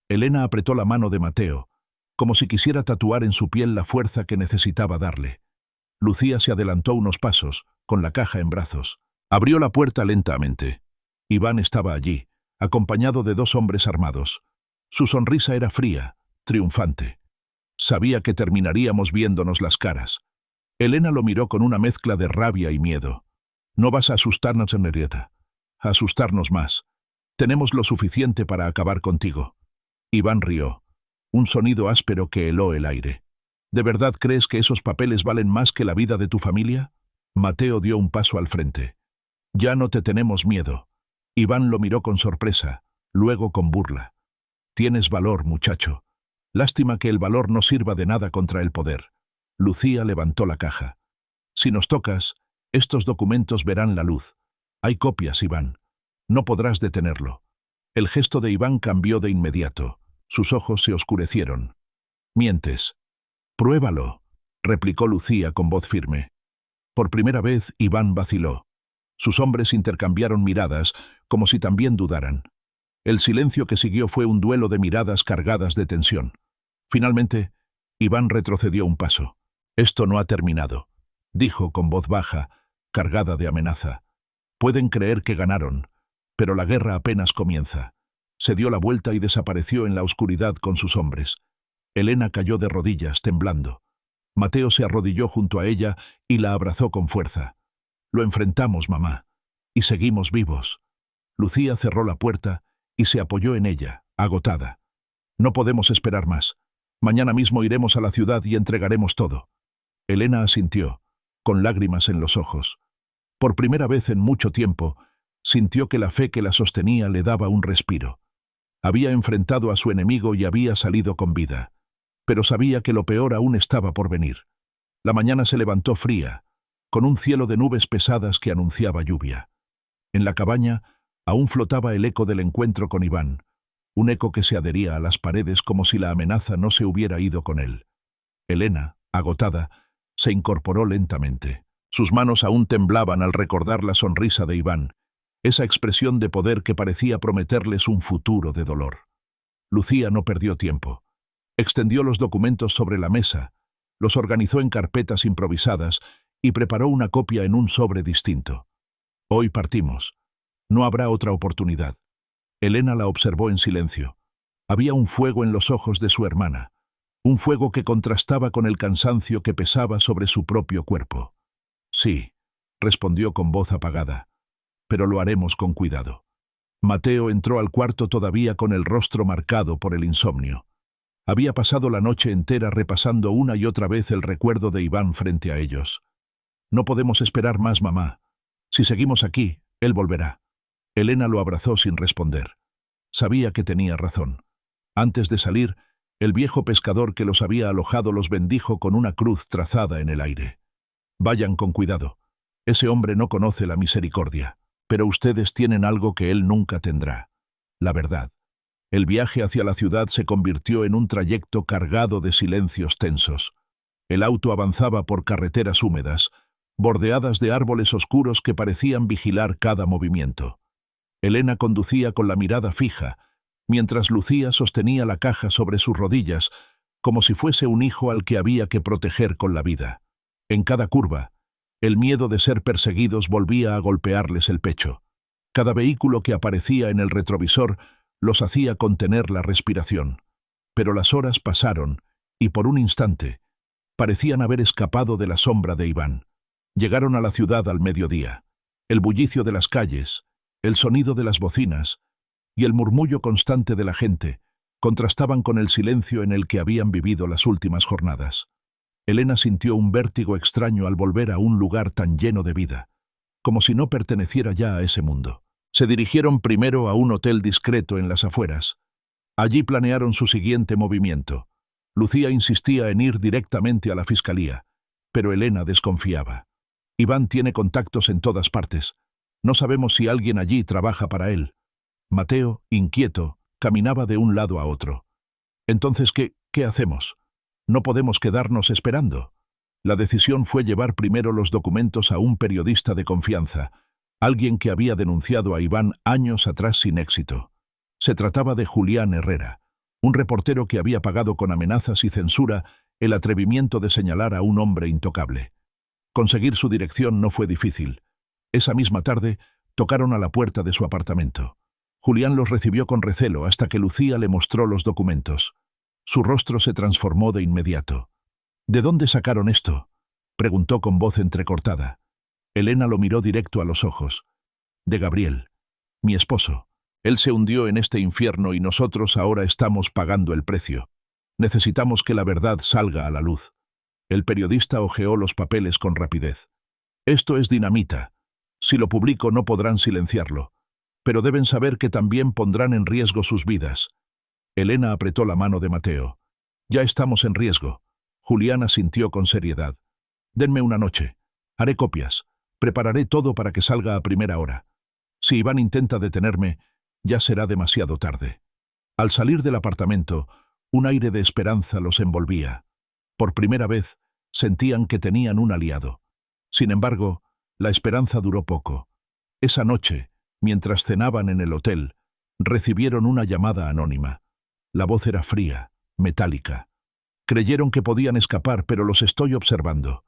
Elena apretó la mano de Mateo, como si quisiera tatuar en su piel la fuerza que necesitaba darle. Lucía se adelantó unos pasos, con la caja en brazos. Abrió la puerta lentamente. Iván estaba allí, acompañado de 2 hombres armados. Su sonrisa era fría, triunfante. Sabía que terminaríamos viéndonos las caras. Elena lo miró con una mezcla de rabia y miedo. «No vas a asustarnos, Henrietta. A asustarnos más. Tenemos lo suficiente para acabar contigo». Iván rió. Un sonido áspero que heló el aire. «¿De verdad crees que esos papeles valen más que la vida de tu familia?» Mateo dio un paso al frente. «Ya no te tenemos miedo». Iván lo miró con sorpresa, luego con burla. «Tienes valor, muchacho. Lástima que el valor no sirva de nada contra el poder». Lucía levantó la caja. «Si nos tocas, estos documentos verán la luz. Hay copias, Iván. No podrás detenerlo». El gesto de Iván cambió de inmediato. Sus ojos se oscurecieron. «Mientes». «Pruébalo», replicó Lucía con voz firme. Por primera vez, Iván vaciló. Sus hombres intercambiaron miradas, como si también dudaran. El silencio que siguió fue un duelo de miradas cargadas de tensión. Finalmente, Iván retrocedió un paso. «Esto no ha terminado», dijo con voz baja, cargada de amenaza. «Pueden creer que ganaron, pero la guerra apenas comienza». Se dio la vuelta y desapareció en la oscuridad con sus hombres. Elena cayó de rodillas, temblando. Mateo se arrodilló junto a ella y la abrazó con fuerza. «Lo enfrentamos, mamá, y seguimos vivos». Lucía cerró la puerta y se apoyó en ella, agotada. «No podemos esperar más. Mañana mismo iremos a la ciudad y entregaremos todo». Elena asintió, con lágrimas en los ojos. Por primera vez en mucho tiempo, sintió que la fe que la sostenía le daba un respiro. Había enfrentado a su enemigo y había salido con vida, pero sabía que lo peor aún estaba por venir. La mañana se levantó fría, con un cielo de nubes pesadas que anunciaba lluvia. En la cabaña aún flotaba el eco del encuentro con Iván, un eco que se adhería a las paredes como si la amenaza no se hubiera ido con él. Elena, agotada, se incorporó lentamente. Sus manos aún temblaban al recordar la sonrisa de Iván, esa expresión de poder que parecía prometerles un futuro de dolor. Lucía no perdió tiempo. Extendió los documentos sobre la mesa, los organizó en carpetas improvisadas y preparó una copia en un sobre distinto. «Hoy partimos. No habrá otra oportunidad». Elena la observó en silencio. Había un fuego en los ojos de su hermana, un fuego que contrastaba con el cansancio que pesaba sobre su propio cuerpo. Sí, respondió con voz apagada, pero lo haremos con cuidado. Mateo entró al cuarto todavía con el rostro marcado por el insomnio. Había pasado la noche entera repasando una y otra vez el recuerdo de Iván frente a ellos. No podemos esperar más, mamá. Si seguimos aquí, él volverá. Elena lo abrazó sin responder. Sabía que tenía razón. Antes de salir, el viejo pescador que los había alojado los bendijo con una cruz trazada en el aire. Vayan con cuidado. Ese hombre no conoce la misericordia, pero ustedes tienen algo que él nunca tendrá: la verdad. El viaje hacia la ciudad se convirtió en un trayecto cargado de silencios tensos. El auto avanzaba por carreteras húmedas, bordeadas de árboles oscuros que parecían vigilar cada movimiento. Elena conducía con la mirada fija, mientras Lucía sostenía la caja sobre sus rodillas, como si fuese un hijo al que había que proteger con la vida. En cada curva, el miedo de ser perseguidos volvía a golpearles el pecho. Cada vehículo que aparecía en el retrovisor los hacía contener la respiración. Pero las horas pasaron, y por un instante, parecían haber escapado de la sombra de Iván. Llegaron a la ciudad al mediodía. El bullicio de las calles, el sonido de las bocinas y el murmullo constante de la gente contrastaban con el silencio en el que habían vivido las últimas jornadas. Elena sintió un vértigo extraño al volver a un lugar tan lleno de vida, como si no perteneciera ya a ese mundo. Se dirigieron primero a un hotel discreto en las afueras. Allí planearon su siguiente movimiento. Lucía insistía en ir directamente a la fiscalía, pero Elena desconfiaba. Iván tiene contactos en todas partes. No sabemos si alguien allí trabaja para él. Mateo, inquieto, caminaba de un lado a otro. Entonces, ¿qué hacemos? No podemos quedarnos esperando. La decisión fue llevar primero los documentos a un periodista de confianza, alguien que había denunciado a Iván años atrás sin éxito. Se trataba de Julián Herrera, un reportero que había pagado con amenazas y censura el atrevimiento de señalar a un hombre intocable. Conseguir su dirección no fue difícil. Esa misma tarde tocaron a la puerta de su apartamento. Julián los recibió con recelo hasta que Lucía le mostró los documentos. Su rostro se transformó de inmediato. ¿De dónde sacaron esto?, preguntó con voz entrecortada. Elena lo miró directo a los ojos. De Gabriel, mi esposo. Él se hundió en este infierno y nosotros ahora estamos pagando el precio. Necesitamos que la verdad salga a la luz. El periodista hojeó los papeles con rapidez. Esto es dinamita. Si lo publico no podrán silenciarlo. Pero deben saber que también pondrán en riesgo sus vidas. Elena apretó la mano de Mateo. Ya estamos en riesgo. Julián asintió con seriedad. Denme una noche. Haré copias. Prepararé todo para que salga a primera hora. Si Iván intenta detenerme, ya será demasiado tarde. Al salir del apartamento, un aire de esperanza los envolvía. Por primera vez, sentían que tenían un aliado. Sin embargo, la esperanza duró poco. Esa noche, mientras cenaban en el hotel, recibieron una llamada anónima. La voz era fría, metálica. Creyeron que podían escapar, pero los estoy observando.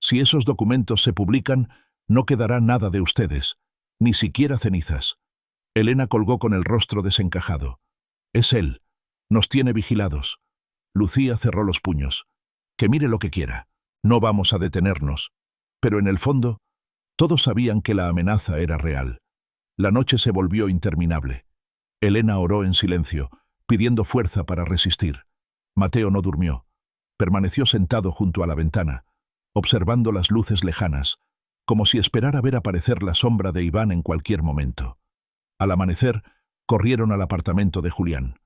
Si esos documentos se publican, no quedará nada de ustedes, ni siquiera cenizas. Elena colgó con el rostro desencajado. Es él. Nos tiene vigilados. Lucía cerró los puños. Que mire lo que quiera. No vamos a detenernos. Pero en el fondo, todos sabían que la amenaza era real. La noche se volvió interminable. Elena oró en silencio, pidiendo fuerza para resistir. Mateo no durmió. Permaneció sentado junto a la ventana, observando las luces lejanas, como si esperara ver aparecer la sombra de Iván en cualquier momento. Al amanecer, corrieron al apartamento de Julián.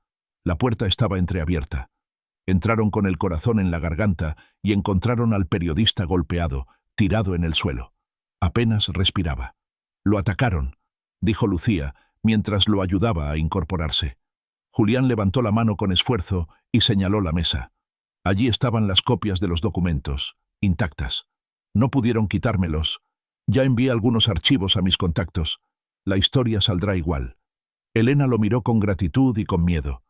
La puerta estaba entreabierta. Entraron con el corazón en la garganta y encontraron al periodista golpeado, tirado en el suelo. Apenas respiraba. Lo atacaron, dijo Lucía, mientras lo ayudaba a incorporarse. Julián levantó la mano con esfuerzo y señaló la mesa. Allí estaban las copias de los documentos, intactas. No pudieron quitármelos. Ya envié algunos archivos a mis contactos. La historia saldrá igual. Elena lo miró con gratitud y con miedo.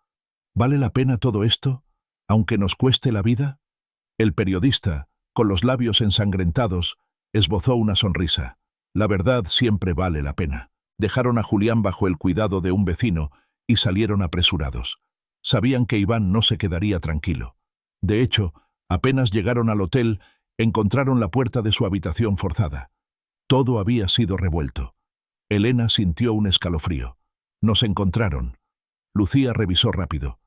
¿Vale la pena todo esto, aunque nos cueste la vida? El periodista, con los labios ensangrentados, esbozó una sonrisa. La verdad siempre vale la pena. Dejaron a Julián bajo el cuidado de un vecino y salieron apresurados. Sabían que Iván no se quedaría tranquilo. De hecho, apenas llegaron al hotel, encontraron la puerta de su habitación forzada. Todo había sido revuelto. Elena sintió un escalofrío. Nos encontraron. Lucía revisó rápido.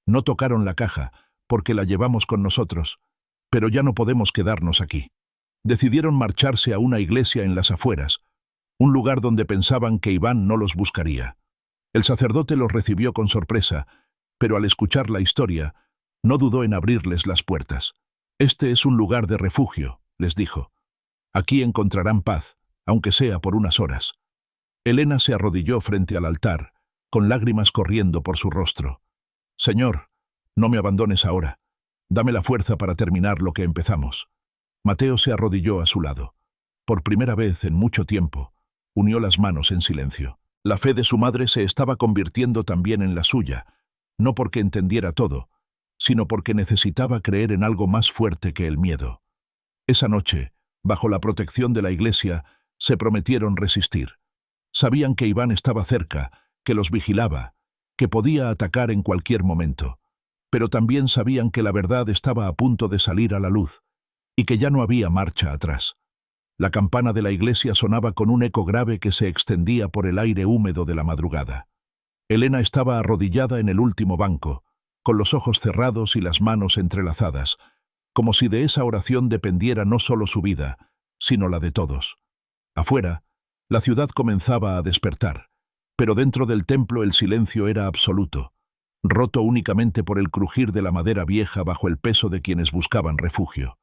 No tocaron la caja, porque la llevamos con nosotros, pero ya no podemos quedarnos aquí. Decidieron marcharse a una iglesia en las afueras, un lugar donde pensaban que Iván no los buscaría. El sacerdote los recibió con sorpresa, pero al escuchar la historia, no dudó en abrirles las puertas. «Este es un lugar de refugio», les dijo. «Aquí encontrarán paz, aunque sea por unas horas». Elena se arrodilló frente al altar, con lágrimas corriendo por su rostro. «Señor, no me abandones ahora. Dame la fuerza para terminar lo que empezamos». Mateo se arrodilló a su lado. Por primera vez en mucho tiempo, unió las manos en silencio. La fe de su madre se estaba convirtiendo también en la suya, no porque entendiera todo, sino porque necesitaba creer en algo más fuerte que el miedo. Esa noche, bajo la protección de la iglesia, se prometieron resistir. Sabían que Iván estaba cerca, que los vigilaba, que podía atacar en cualquier momento, pero también sabían que la verdad estaba a punto de salir a la luz, y que ya no había marcha atrás. La campana de la iglesia sonaba con un eco grave que se extendía por el aire húmedo de la madrugada. Elena estaba arrodillada en el último banco, con los ojos cerrados y las manos entrelazadas, como si de esa oración dependiera no solo su vida, sino la de todos. Afuera, la ciudad comenzaba a despertar, pero dentro del templo el silencio era absoluto, roto únicamente por el crujir de la madera vieja bajo el peso de quienes buscaban refugio.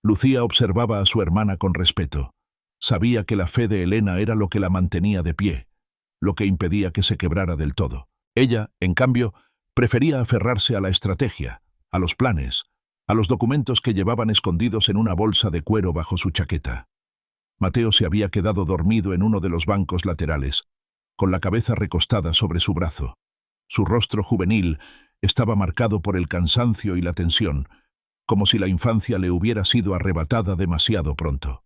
Lucía observaba a su hermana con respeto. Sabía que la fe de Elena era lo que la mantenía de pie, lo que impedía que se quebrara del todo. Ella, en cambio, prefería aferrarse a la estrategia, a los planes, a los documentos que llevaban escondidos en una bolsa de cuero bajo su chaqueta. Mateo se había quedado dormido en uno de los bancos laterales, con la cabeza recostada sobre su brazo. Su rostro juvenil estaba marcado por el cansancio y la tensión, como si la infancia le hubiera sido arrebatada demasiado pronto.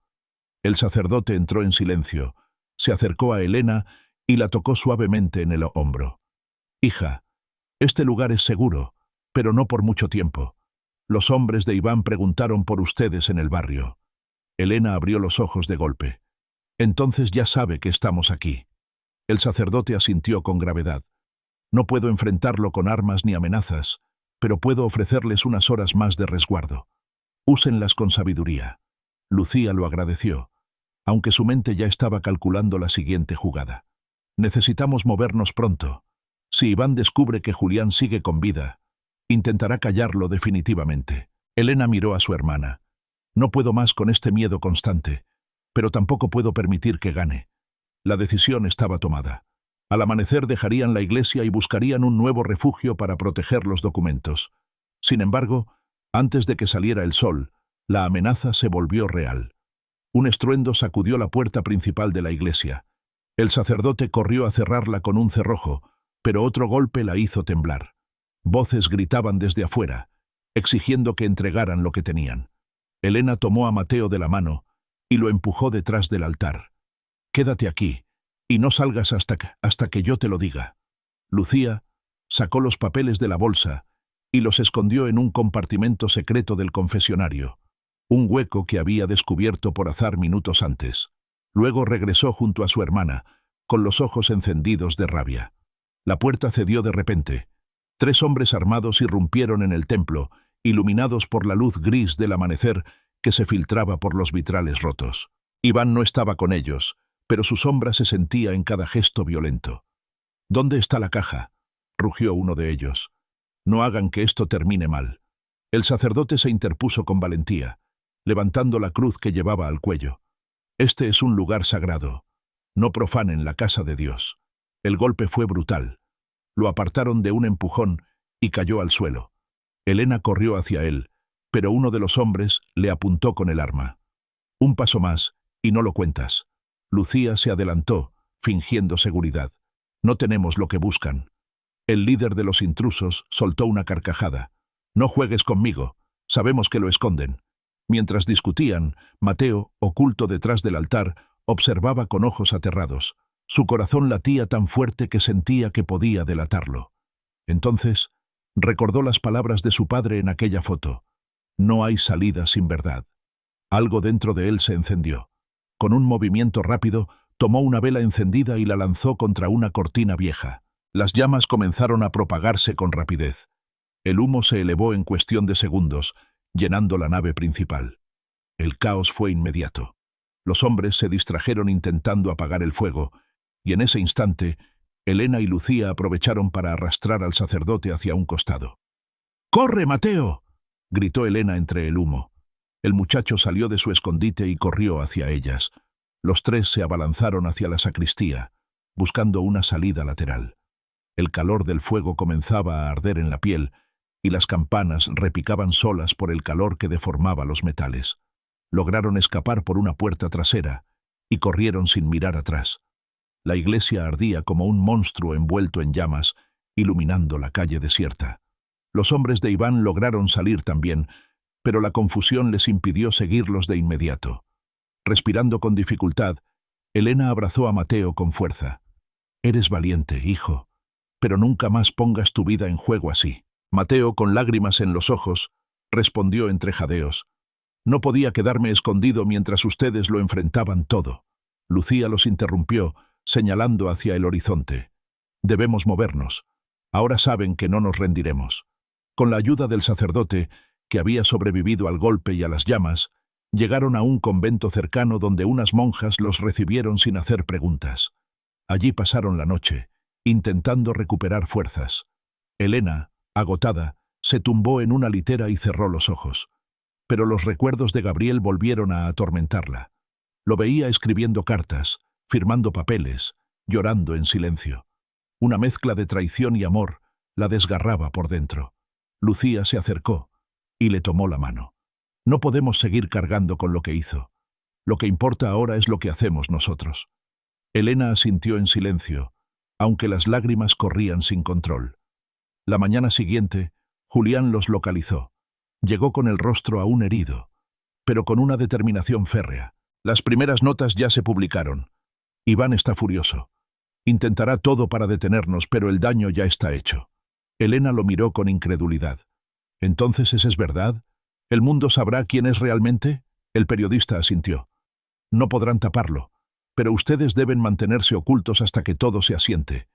El sacerdote entró en silencio, se acercó a Elena y la tocó suavemente en el hombro. «Hija, este lugar es seguro, pero no por mucho tiempo. Los hombres de Iván preguntaron por ustedes en el barrio». Elena abrió los ojos de golpe. «Entonces ya sabe que estamos aquí». El sacerdote asintió con gravedad. «No puedo enfrentarlo con armas ni amenazas, pero puedo ofrecerles unas horas más de resguardo. Úsenlas con sabiduría». Lucía lo agradeció, aunque su mente ya estaba calculando la siguiente jugada. «Necesitamos movernos pronto. Si Iván descubre que Julián sigue con vida, intentará callarlo definitivamente». Elena miró a su hermana. «No puedo más con este miedo constante, pero tampoco puedo permitir que gane». La decisión estaba tomada. Al amanecer dejarían la iglesia y buscarían un nuevo refugio para proteger los documentos. Sin embargo, antes de que saliera el sol, la amenaza se volvió real. Un estruendo sacudió la puerta principal de la iglesia. El sacerdote corrió a cerrarla con un cerrojo, pero otro golpe la hizo temblar. Voces gritaban desde afuera, exigiendo que entregaran lo que tenían. Elena tomó a Mateo de la mano y lo empujó detrás del altar. «Quédate aquí, y no salgas hasta que yo te lo diga». Lucía sacó los papeles de la bolsa y los escondió en un compartimento secreto del confesionario, un hueco que había descubierto por azar minutos antes. Luego regresó junto a su hermana, con los ojos encendidos de rabia. La puerta cedió de repente. 3 hombres armados irrumpieron en el templo, iluminados por la luz gris del amanecer que se filtraba por los vitrales rotos. Iván no estaba con ellos, pero su sombra se sentía en cada gesto violento. «¿Dónde está la caja?», rugió uno de ellos. «No hagan que esto termine mal». El sacerdote se interpuso con valentía, levantando la cruz que llevaba al cuello. «Este es un lugar sagrado. No profanen la casa de Dios». El golpe fue brutal. Lo apartaron de un empujón y cayó al suelo. Elena corrió hacia él, pero uno de los hombres le apuntó con el arma. «Un paso más, y no lo cuentas». Lucía se adelantó, fingiendo seguridad. «No tenemos lo que buscan». El líder de los intrusos soltó una carcajada. «No juegues conmigo, sabemos que lo esconden». Mientras discutían, Mateo, oculto detrás del altar, observaba con ojos aterrados. Su corazón latía tan fuerte que sentía que podía delatarlo. Entonces, Recordó las palabras de su padre en aquella foto. No hay salida sin verdad. Algo dentro de él se encendió. Con un movimiento rápido, tomó una vela encendida y la lanzó contra una cortina vieja. Las llamas comenzaron a propagarse con rapidez. El humo se elevó en cuestión de segundos, llenando la nave principal. El caos fue inmediato. Los hombres se distrajeron intentando apagar el fuego, y en ese instante, Elena y Lucía aprovecharon para arrastrar al sacerdote hacia un costado. ¡Corre, Mateo!, gritó Elena entre el humo. El muchacho salió de su escondite y corrió hacia ellas. Los tres se abalanzaron hacia la sacristía, buscando una salida lateral. El calor del fuego comenzaba a arder en la piel, y las campanas repicaban solas por el calor que deformaba los metales. Lograron escapar por una puerta trasera, y corrieron sin mirar atrás. La iglesia ardía como un monstruo envuelto en llamas, iluminando la calle desierta. Los hombres de Iván lograron salir también, pero la confusión les impidió seguirlos de inmediato. Respirando con dificultad, Elena abrazó a Mateo con fuerza. «Eres valiente, hijo, pero nunca más pongas tu vida en juego así». Mateo, con lágrimas en los ojos, respondió entre jadeos. «No podía quedarme escondido mientras ustedes lo enfrentaban todo». Lucía los interrumpió, señalando hacia el horizonte. «Debemos movernos. Ahora saben que no nos rendiremos». Con la ayuda del sacerdote, que había sobrevivido al golpe y a las llamas, llegaron a un convento cercano donde unas monjas los recibieron sin hacer preguntas. Allí pasaron la noche, intentando recuperar fuerzas. Elena, agotada, se tumbó en una litera y cerró los ojos. Pero los recuerdos de Gabriel volvieron a atormentarla. Lo veía escribiendo cartas, firmando papeles, llorando en silencio. Una mezcla de traición y amor la desgarraba por dentro. Lucía se acercó y le tomó la mano. «No podemos seguir cargando con lo que hizo. Lo que importa ahora es lo que hacemos nosotros». Elena asintió en silencio, aunque las lágrimas corrían sin control. La mañana siguiente, Julián los localizó. Llegó con el rostro aún herido, pero con una determinación férrea. «Las primeras notas ya se publicaron. Iván está furioso. Intentará todo para detenernos, pero el daño ya está hecho». Elena lo miró con incredulidad. «¿Entonces es verdad? ¿El mundo sabrá quién es realmente?». El periodista asintió. «No podrán taparlo, pero ustedes deben mantenerse ocultos hasta que todo se asiente.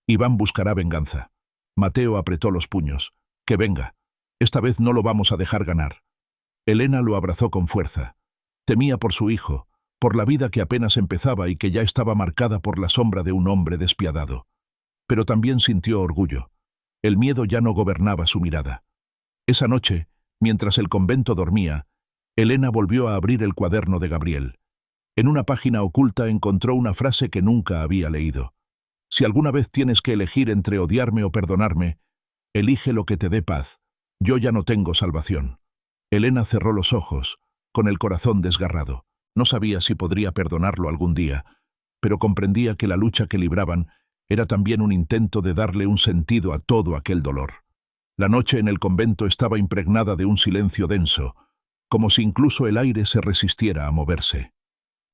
Iván buscará venganza». Mateo apretó los puños. «Que venga. Esta vez no lo vamos a dejar ganar». Elena lo abrazó con fuerza. Temía por su hijo, por la vida que apenas empezaba y que ya estaba marcada por la sombra de un hombre despiadado. Pero también sintió orgullo. El miedo ya no gobernaba su mirada. Esa noche, mientras el convento dormía, Elena volvió a abrir el cuaderno de Gabriel. En una página oculta encontró una frase que nunca había leído. «Si alguna vez tienes que elegir entre odiarme o perdonarme, elige lo que te dé paz. Yo ya no tengo salvación». Elena cerró los ojos, con el corazón desgarrado. No sabía si podría perdonarlo algún día, pero comprendía que la lucha que libraban era también un intento de darle un sentido a todo aquel dolor. La noche en el convento estaba impregnada de un silencio denso, como si incluso el aire se resistiera a moverse.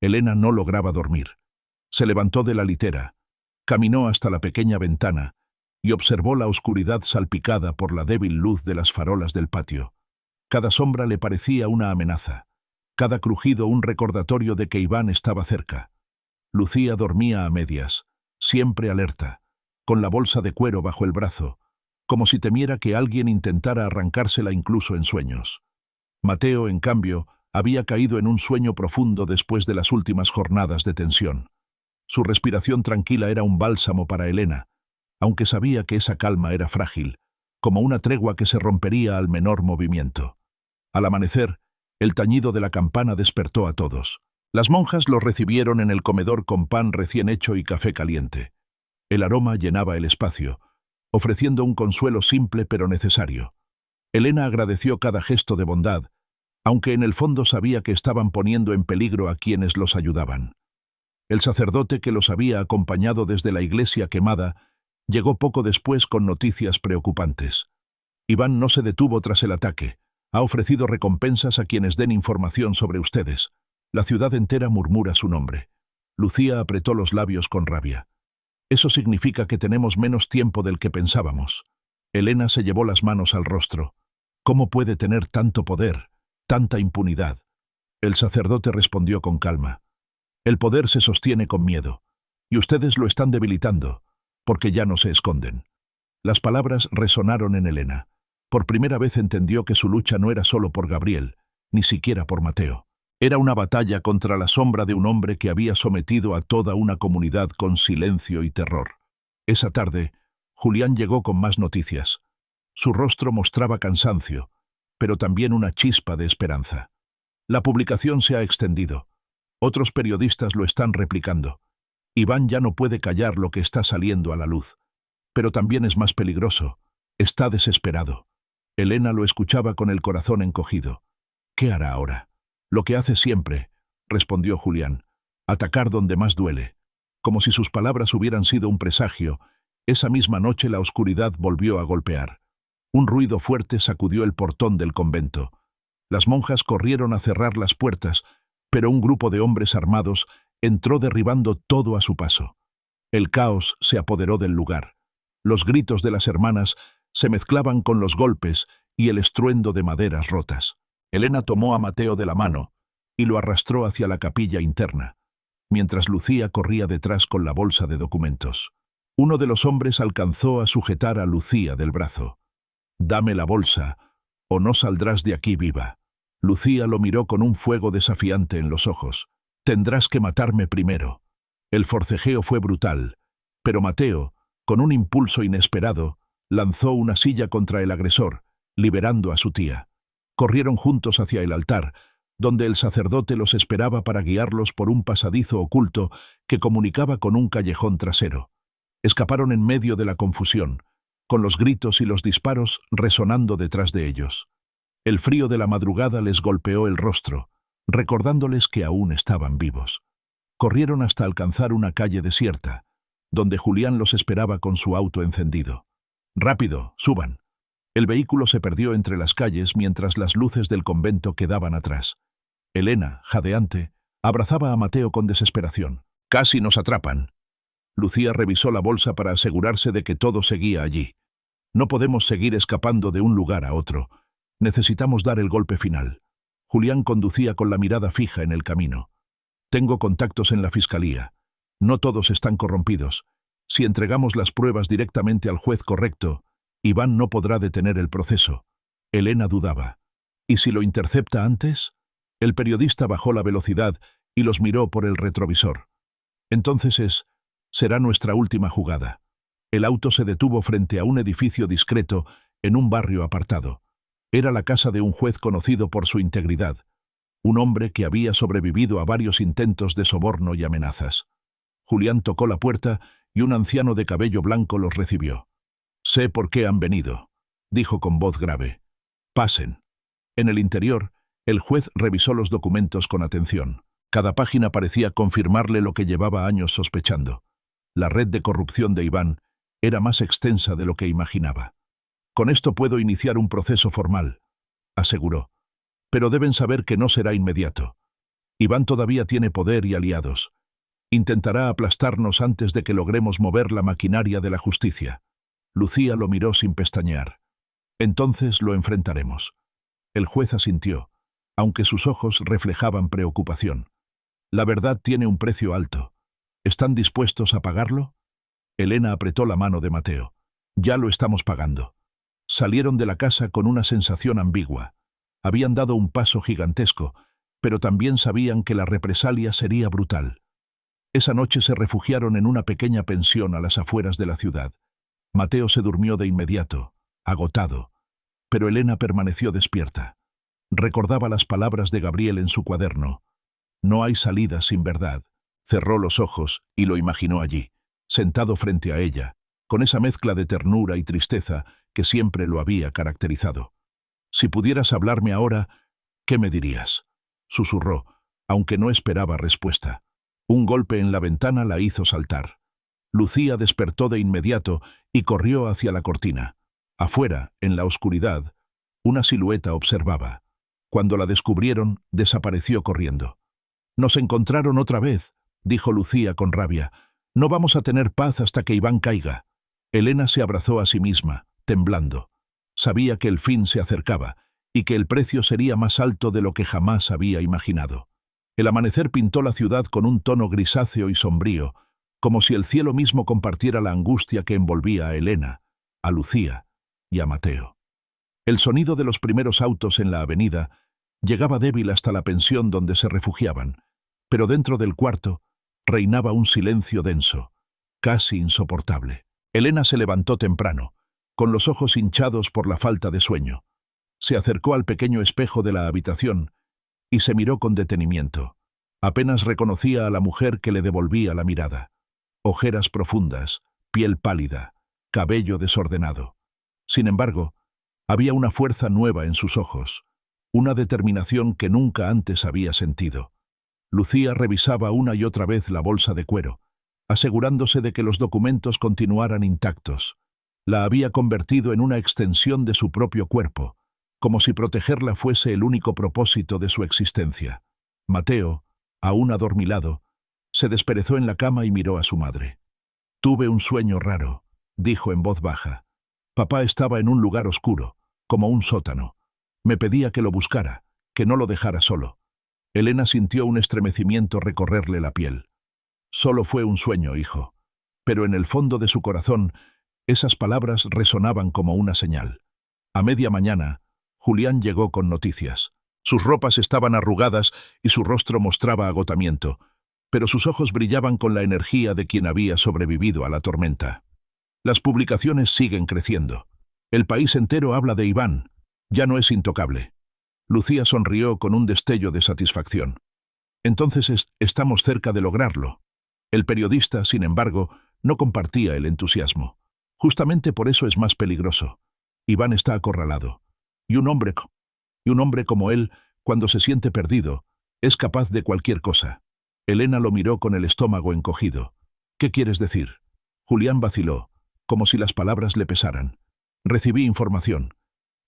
Elena no lograba dormir. Se levantó de la litera, caminó hasta la pequeña ventana y observó la oscuridad salpicada por la débil luz de las farolas del patio. Cada sombra le parecía una amenaza, cada crujido un recordatorio de que Iván estaba cerca. Lucía dormía a medias, siempre alerta, con la bolsa de cuero bajo el brazo, como si temiera que alguien intentara arrancársela incluso en sueños. Mateo, en cambio, había caído en un sueño profundo después de las últimas jornadas de tensión. Su respiración tranquila era un bálsamo para Elena, aunque sabía que esa calma era frágil, como una tregua que se rompería al menor movimiento. Al amanecer, el tañido de la campana despertó a todos. Las monjas los recibieron en el comedor con pan recién hecho y café caliente. El aroma llenaba el espacio, ofreciendo un consuelo simple pero necesario. Elena agradeció cada gesto de bondad, aunque en el fondo sabía que estaban poniendo en peligro a quienes los ayudaban. El sacerdote que los había acompañado desde la iglesia quemada llegó poco después con noticias preocupantes. Iván no se detuvo tras el ataque. Ha ofrecido recompensas a quienes den información sobre ustedes. La ciudad entera murmura su nombre. Lucía apretó los labios con rabia. Eso significa que tenemos menos tiempo del que pensábamos. Elena se llevó las manos al rostro. ¿Cómo puede tener tanto poder, tanta impunidad? El sacerdote respondió con calma. El poder se sostiene con miedo, y ustedes lo están debilitando, porque ya no se esconden. Las palabras resonaron en Elena. Por primera vez entendió que su lucha no era solo por Gabriel, ni siquiera por Mateo. Era una batalla contra la sombra de un hombre que había sometido a toda una comunidad con silencio y terror. Esa tarde, Julián llegó con más noticias. Su rostro mostraba cansancio, pero también una chispa de esperanza. La publicación se ha extendido. Otros periodistas lo están replicando. Iván ya no puede callar lo que está saliendo a la luz. Pero también es más peligroso. Está desesperado. Elena lo escuchaba con el corazón encogido. ¿Qué hará ahora? Lo que hace siempre, respondió Julián. Atacar donde más duele. Como si sus palabras hubieran sido un presagio, esa misma noche la oscuridad volvió a golpear. Un ruido fuerte sacudió el portón del convento. Las monjas corrieron a cerrar las puertas, pero un grupo de hombres armados entró derribando todo a su paso. El caos se apoderó del lugar. Los gritos de las hermanas se mezclaban con los golpes y el estruendo de maderas rotas. Elena tomó a Mateo de la mano y lo arrastró hacia la capilla interna, mientras Lucía corría detrás con la bolsa de documentos. Uno de los hombres alcanzó a sujetar a Lucía del brazo. «Dame la bolsa, o no saldrás de aquí viva». Lucía lo miró con un fuego desafiante en los ojos. «Tendrás que matarme primero». El forcejeo fue brutal, pero Mateo, con un impulso inesperado, lanzó una silla contra el agresor, liberando a su tía. Corrieron juntos hacia el altar, donde el sacerdote los esperaba para guiarlos por un pasadizo oculto que comunicaba con un callejón trasero. Escaparon en medio de la confusión, con los gritos y los disparos resonando detrás de ellos. El frío de la madrugada les golpeó el rostro, recordándoles que aún estaban vivos. Corrieron hasta alcanzar una calle desierta, donde Julián los esperaba con su auto encendido. «Rápido, suban». El vehículo se perdió entre las calles mientras las luces del convento quedaban atrás. Elena, jadeante, abrazaba a Mateo con desesperación. «Casi nos atrapan». Lucía revisó la bolsa para asegurarse de que todo seguía allí. «No podemos seguir escapando de un lugar a otro. Necesitamos dar el golpe final». Julián conducía con la mirada fija en el camino. «Tengo contactos en la fiscalía. No todos están corrompidos. Si entregamos las pruebas directamente al juez correcto, Iván no podrá detener el proceso». Elena dudaba. «¿Y si lo intercepta antes?» El periodista bajó la velocidad y los miró por el retrovisor. «Entonces será nuestra última jugada». El auto se detuvo frente a un edificio discreto en un barrio apartado. Era la casa de un juez conocido por su integridad, un hombre que había sobrevivido a varios intentos de soborno y amenazas. Julián tocó la puerta y un anciano de cabello blanco los recibió. «Sé por qué han venido», dijo con voz grave. «Pasen». En el interior, el juez revisó los documentos con atención. Cada página parecía confirmarle lo que llevaba años sospechando. La red de corrupción de Iván era más extensa de lo que imaginaba. «Con esto puedo iniciar un proceso formal», aseguró. «Pero deben saber que no será inmediato. Iván todavía tiene poder y aliados. Intentará aplastarnos antes de que logremos mover la maquinaria de la justicia». Lucía lo miró sin pestañear. «Entonces lo enfrentaremos». El juez asintió, aunque sus ojos reflejaban preocupación. «La verdad tiene un precio alto. ¿Están dispuestos a pagarlo?» Elena apretó la mano de Mateo. «Ya lo estamos pagando». Salieron de la casa con una sensación ambigua. Habían dado un paso gigantesco, pero también sabían que la represalia sería brutal. Esa noche se refugiaron en una pequeña pensión a las afueras de la ciudad. Mateo se durmió de inmediato, agotado, pero Elena permaneció despierta. Recordaba las palabras de Gabriel en su cuaderno. «No hay salida sin verdad». Cerró los ojos y lo imaginó allí, sentado frente a ella, con esa mezcla de ternura y tristeza que siempre lo había caracterizado. «Si pudieras hablarme ahora, ¿qué me dirías?», susurró, aunque no esperaba respuesta. Un golpe en la ventana la hizo saltar. Lucía despertó de inmediato y corrió hacia la cortina. Afuera, en la oscuridad, una silueta observaba. Cuando la descubrieron, desapareció corriendo. «Nos encontraron otra vez», dijo Lucía con rabia. «No vamos a tener paz hasta que Iván caiga». Elena se abrazó a sí misma. temblando. Sabía que el fin se acercaba y que el precio sería más alto de lo que jamás había imaginado. El amanecer pintó la ciudad con un tono grisáceo y sombrío, como si el cielo mismo compartiera la angustia que envolvía a Elena, a Lucía y a Mateo. El sonido de los primeros autos en la avenida llegaba débil hasta la pensión donde se refugiaban, pero dentro del cuarto reinaba un silencio denso, casi insoportable. Elena se levantó temprano, con los ojos hinchados por la falta de sueño. Se acercó al pequeño espejo de la habitación y se miró con detenimiento. Apenas reconocía a la mujer que le devolvía la mirada. Ojeras profundas, piel pálida, cabello desordenado. Sin embargo, había una fuerza nueva en sus ojos, una determinación que nunca antes había sentido. Lucía revisaba una y otra vez la bolsa de cuero, asegurándose de que los documentos continuaran intactos. La había convertido en una extensión de su propio cuerpo, como si protegerla fuese el único propósito de su existencia. Mateo, aún adormilado, se desperezó en la cama y miró a su madre. «Tuve un sueño raro», dijo en voz baja. «Papá estaba en un lugar oscuro, como un sótano. Me pedía que lo buscara, que no lo dejara solo». Elena sintió un estremecimiento recorrerle la piel. «Solo fue un sueño, hijo». Pero en el fondo de su corazón, esas palabras resonaban como una señal. A media mañana, Julián llegó con noticias. Sus ropas estaban arrugadas y su rostro mostraba agotamiento, pero sus ojos brillaban con la energía de quien había sobrevivido a la tormenta. Las publicaciones siguen creciendo. El país entero habla de Iván. Ya no es intocable. Lucía sonrió con un destello de satisfacción. Entonces estamos cerca de lograrlo. El periodista, sin embargo, no compartía el entusiasmo. Justamente por eso es más peligroso. Iván está acorralado. Y un hombre como él, cuando se siente perdido, es capaz de cualquier cosa. Elena lo miró con el estómago encogido. «¿Qué quieres decir?» Julián vaciló, como si las palabras le pesaran. «Recibí información.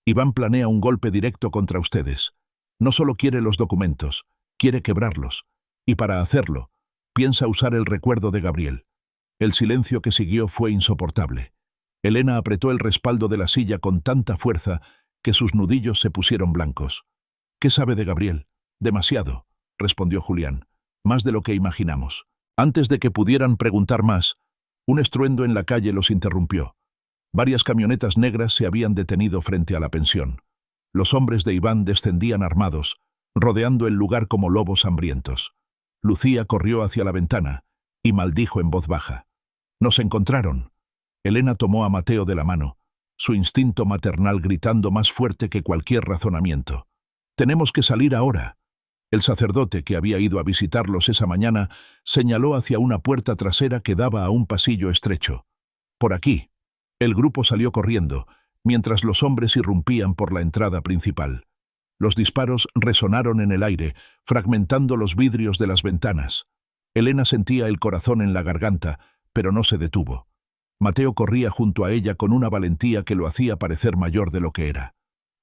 Iván planea un golpe directo contra ustedes. No solo quiere los documentos, quiere quebrarlos. Y para hacerlo, piensa usar el recuerdo de Gabriel». El silencio que siguió fue insoportable. Elena apretó el respaldo de la silla con tanta fuerza que sus nudillos se pusieron blancos. «¿Qué sabe de Gabriel?» «Demasiado», respondió Julián. «Más de lo que imaginamos». Antes de que pudieran preguntar más, un estruendo en la calle los interrumpió. Varias camionetas negras se habían detenido frente a la pensión. Los hombres de Iván descendían armados, rodeando el lugar como lobos hambrientos. Lucía corrió hacia la ventana y maldijo en voz baja. «Nos encontraron». Elena tomó a Mateo de la mano, su instinto maternal gritando más fuerte que cualquier razonamiento. «Tenemos que salir ahora». El sacerdote, que había ido a visitarlos esa mañana, señaló hacia una puerta trasera que daba a un pasillo estrecho. «Por aquí». El grupo salió corriendo, mientras los hombres irrumpían por la entrada principal. Los disparos resonaron en el aire, fragmentando los vidrios de las ventanas. Elena sentía el corazón en la garganta, pero no se detuvo. Mateo corría junto a ella con una valentía que lo hacía parecer mayor de lo que era.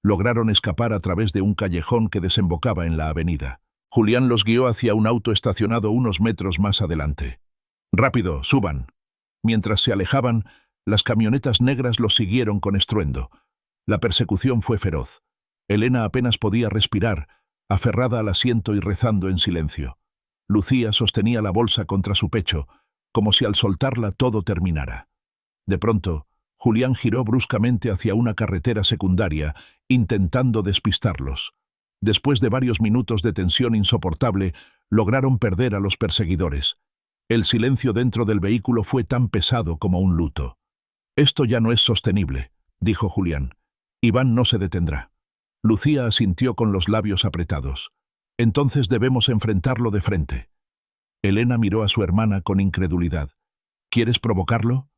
Lograron escapar a través de un callejón que desembocaba en la avenida. Julián los guió hacia un auto estacionado unos metros más adelante. «Rápido, suban». Mientras se alejaban, las camionetas negras los siguieron con estruendo. La persecución fue feroz. Elena apenas podía respirar, aferrada al asiento y rezando en silencio. Lucía sostenía la bolsa contra su pecho, como si al soltarla todo terminara. De pronto, Julián giró bruscamente hacia una carretera secundaria, intentando despistarlos. Después de varios minutos de tensión insoportable, lograron perder a los perseguidores. El silencio dentro del vehículo fue tan pesado como un luto. «Esto ya no es sostenible», dijo Julián. «Iván no se detendrá». Lucía asintió con los labios apretados. «Entonces debemos enfrentarlo de frente». Elena miró a su hermana con incredulidad. «¿Quieres provocarlo?»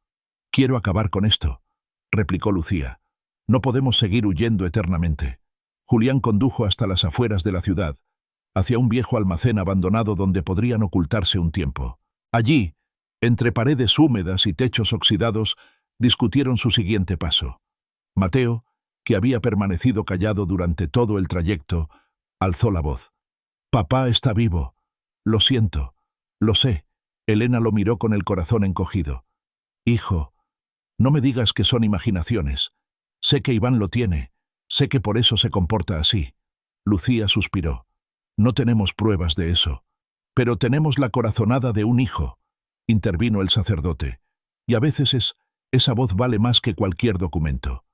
«Quiero acabar con esto», replicó Lucía. «No podemos seguir huyendo eternamente». Julián condujo hasta las afueras de la ciudad, hacia un viejo almacén abandonado donde podrían ocultarse un tiempo. Allí, entre paredes húmedas y techos oxidados, discutieron su siguiente paso. Mateo, que había permanecido callado durante todo el trayecto, alzó la voz. «Papá está vivo. Lo siento. Lo sé». Elena lo miró con el corazón encogido. «Hijo, no me digas que son imaginaciones. Sé que Iván lo tiene. Sé que por eso se comporta así. Lucía suspiró. No tenemos pruebas de eso. Pero tenemos la corazonada de un hijo, intervino el sacerdote. Y a veces esa voz vale más que cualquier documento.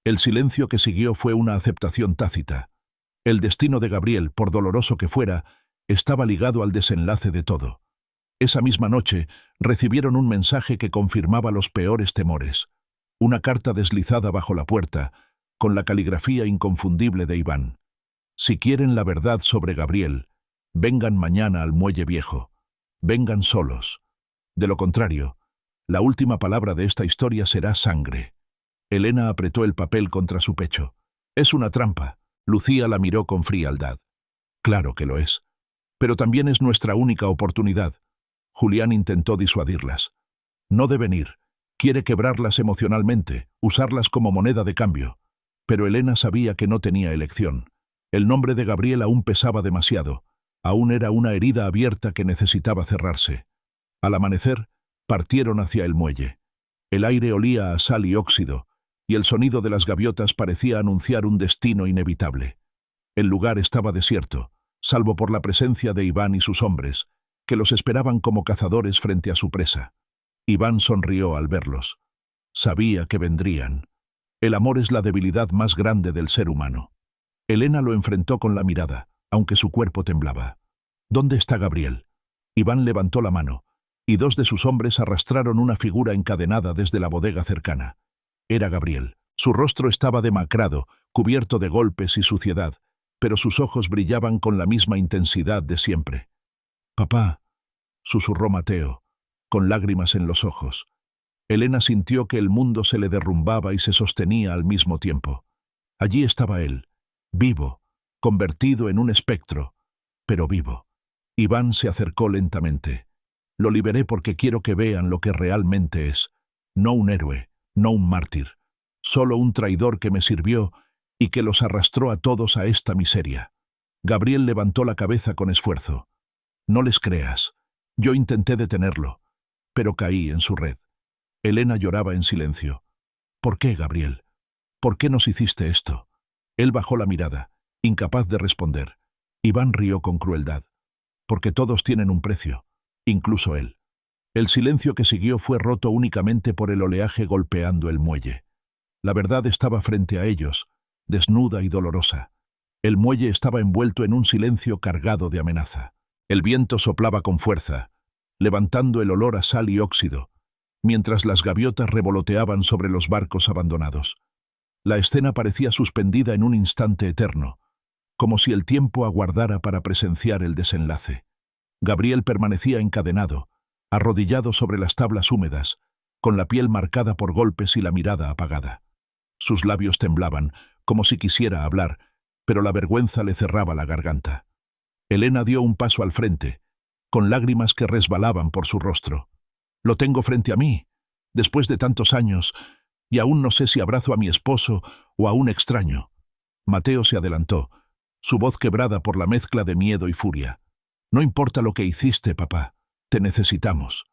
El silencio que siguió fue una aceptación tácita. El destino de Gabriel, por doloroso que fuera, estaba ligado al desenlace de todo. Esa misma noche recibieron un mensaje que confirmaba los peores temores. Una carta deslizada bajo la puerta, con la caligrafía inconfundible de Iván. Si quieren la verdad sobre Gabriel, vengan mañana al Muelle Viejo. Vengan solos. De lo contrario, la última palabra de esta historia será sangre. Elena apretó el papel contra su pecho. Es una trampa. Lucía la miró con frialdad. Claro que lo es. Pero también es nuestra única oportunidad. Julián intentó disuadirlas. No deben ir. Quiere quebrarlas emocionalmente, usarlas como moneda de cambio. Pero Elena sabía que no tenía elección. El nombre de Gabriel aún pesaba demasiado. Aún era una herida abierta que necesitaba cerrarse. Al amanecer, partieron hacia el muelle. El aire olía a sal y óxido, y el sonido de las gaviotas parecía anunciar un destino inevitable. El lugar estaba desierto, salvo por la presencia de Iván y sus hombres, que los esperaban como cazadores frente a su presa. Iván sonrió al verlos. Sabía que vendrían. El amor es la debilidad más grande del ser humano. Elena lo enfrentó con la mirada, aunque su cuerpo temblaba. ¿Dónde está Gabriel? Iván levantó la mano, y dos de sus hombres arrastraron una figura encadenada desde la bodega cercana. Era Gabriel. Su rostro estaba demacrado, cubierto de golpes y suciedad, pero sus ojos brillaban con la misma intensidad de siempre. «Papá», susurró Mateo, con lágrimas en los ojos. Elena sintió que el mundo se le derrumbaba y se sostenía al mismo tiempo. Allí estaba él, vivo, convertido en un espectro, pero vivo. Iván se acercó lentamente. Lo liberé porque quiero que vean lo que realmente es. No un héroe, no un mártir. Solo un traidor que me sirvió y que los arrastró a todos a esta miseria. Gabriel levantó la cabeza con esfuerzo. No les creas. Yo intenté detenerlo, pero caí en su red. Elena lloraba en silencio. ¿Por qué, Gabriel? ¿Por qué nos hiciste esto? Él bajó la mirada, incapaz de responder. Iván rió con crueldad. Porque todos tienen un precio, incluso él. El silencio que siguió fue roto únicamente por el oleaje golpeando el muelle. La verdad estaba frente a ellos, desnuda y dolorosa. El muelle estaba envuelto en un silencio cargado de amenaza. El viento soplaba con fuerza, levantando el olor a sal y óxido, mientras las gaviotas revoloteaban sobre los barcos abandonados. La escena parecía suspendida en un instante eterno, como si el tiempo aguardara para presenciar el desenlace. Gabriel permanecía encadenado, arrodillado sobre las tablas húmedas, con la piel marcada por golpes y la mirada apagada. Sus labios temblaban, como si quisiera hablar, pero la vergüenza le cerraba la garganta. Elena dio un paso al frente, con lágrimas que resbalaban por su rostro. Lo tengo frente a mí, después de tantos años, y aún no sé si abrazo a mi esposo o a un extraño. Mateo se adelantó, su voz quebrada por la mezcla de miedo y furia. No importa lo que hiciste, papá, te necesitamos.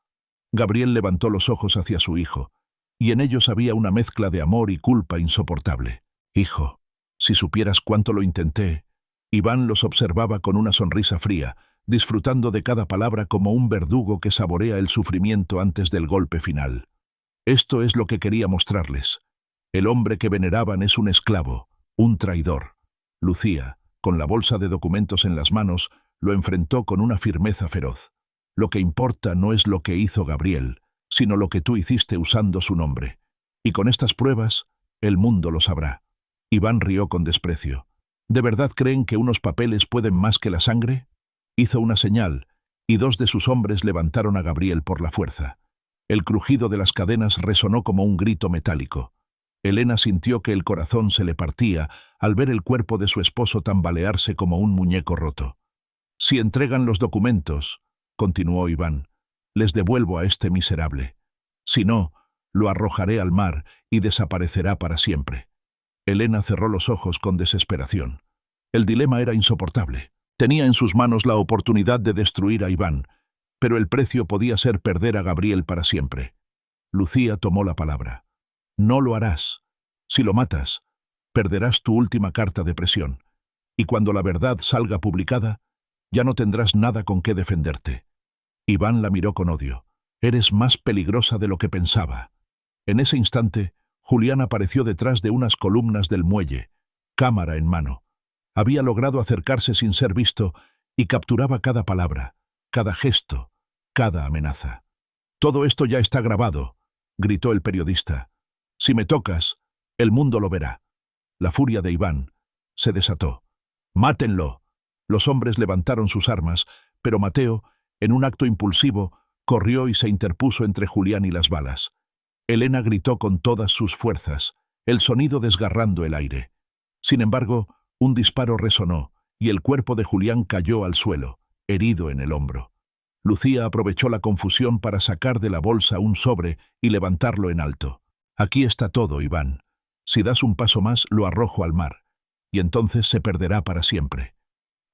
Gabriel levantó los ojos hacia su hijo, y en ellos había una mezcla de amor y culpa insoportable. Hijo, si supieras cuánto lo intenté. Iván los observaba con una sonrisa fría, disfrutando de cada palabra como un verdugo que saborea el sufrimiento antes del golpe final. Esto es lo que quería mostrarles. El hombre que veneraban es un esclavo, un traidor. Lucía, con la bolsa de documentos en las manos, lo enfrentó con una firmeza feroz. Lo que importa no es lo que hizo Gabriel, sino lo que tú hiciste usando su nombre. Y con estas pruebas, el mundo lo sabrá. Iván rió con desprecio. ¿De verdad creen que unos papeles pueden más que la sangre? Hizo una señal, y dos de sus hombres levantaron a Gabriel por la fuerza. El crujido de las cadenas resonó como un grito metálico. Elena sintió que el corazón se le partía al ver el cuerpo de su esposo tambalearse como un muñeco roto. Si entregan los documentos, continuó Iván, les devuelvo a este miserable. Si no, lo arrojaré al mar y desaparecerá para siempre. Elena cerró los ojos con desesperación. El dilema era insoportable. Tenía en sus manos la oportunidad de destruir a Iván, pero el precio podía ser perder a Gabriel para siempre. Lucía tomó la palabra. No lo harás. Si lo matas, perderás tu última carta de presión, y cuando la verdad salga publicada, ya no tendrás nada con qué defenderte. Iván la miró con odio. Eres más peligrosa de lo que pensaba. En ese instante, Julián apareció detrás de unas columnas del muelle, cámara en mano. Había logrado acercarse sin ser visto y capturaba cada palabra, cada gesto, cada amenaza. «Todo esto ya está grabado», gritó el periodista. «Si me tocas, el mundo lo verá». La furia de Iván se desató. «¡Mátenlo!». Los hombres levantaron sus armas, pero Mateo, en un acto impulsivo, corrió y se interpuso entre Julián y las balas. Elena gritó con todas sus fuerzas, el sonido desgarrando el aire. Sin embargo, un disparo resonó, y el cuerpo de Julián cayó al suelo, herido en el hombro. Lucía aprovechó la confusión para sacar de la bolsa un sobre y levantarlo en alto. «Aquí está todo, Iván. Si das un paso más, lo arrojo al mar, y entonces se perderá para siempre».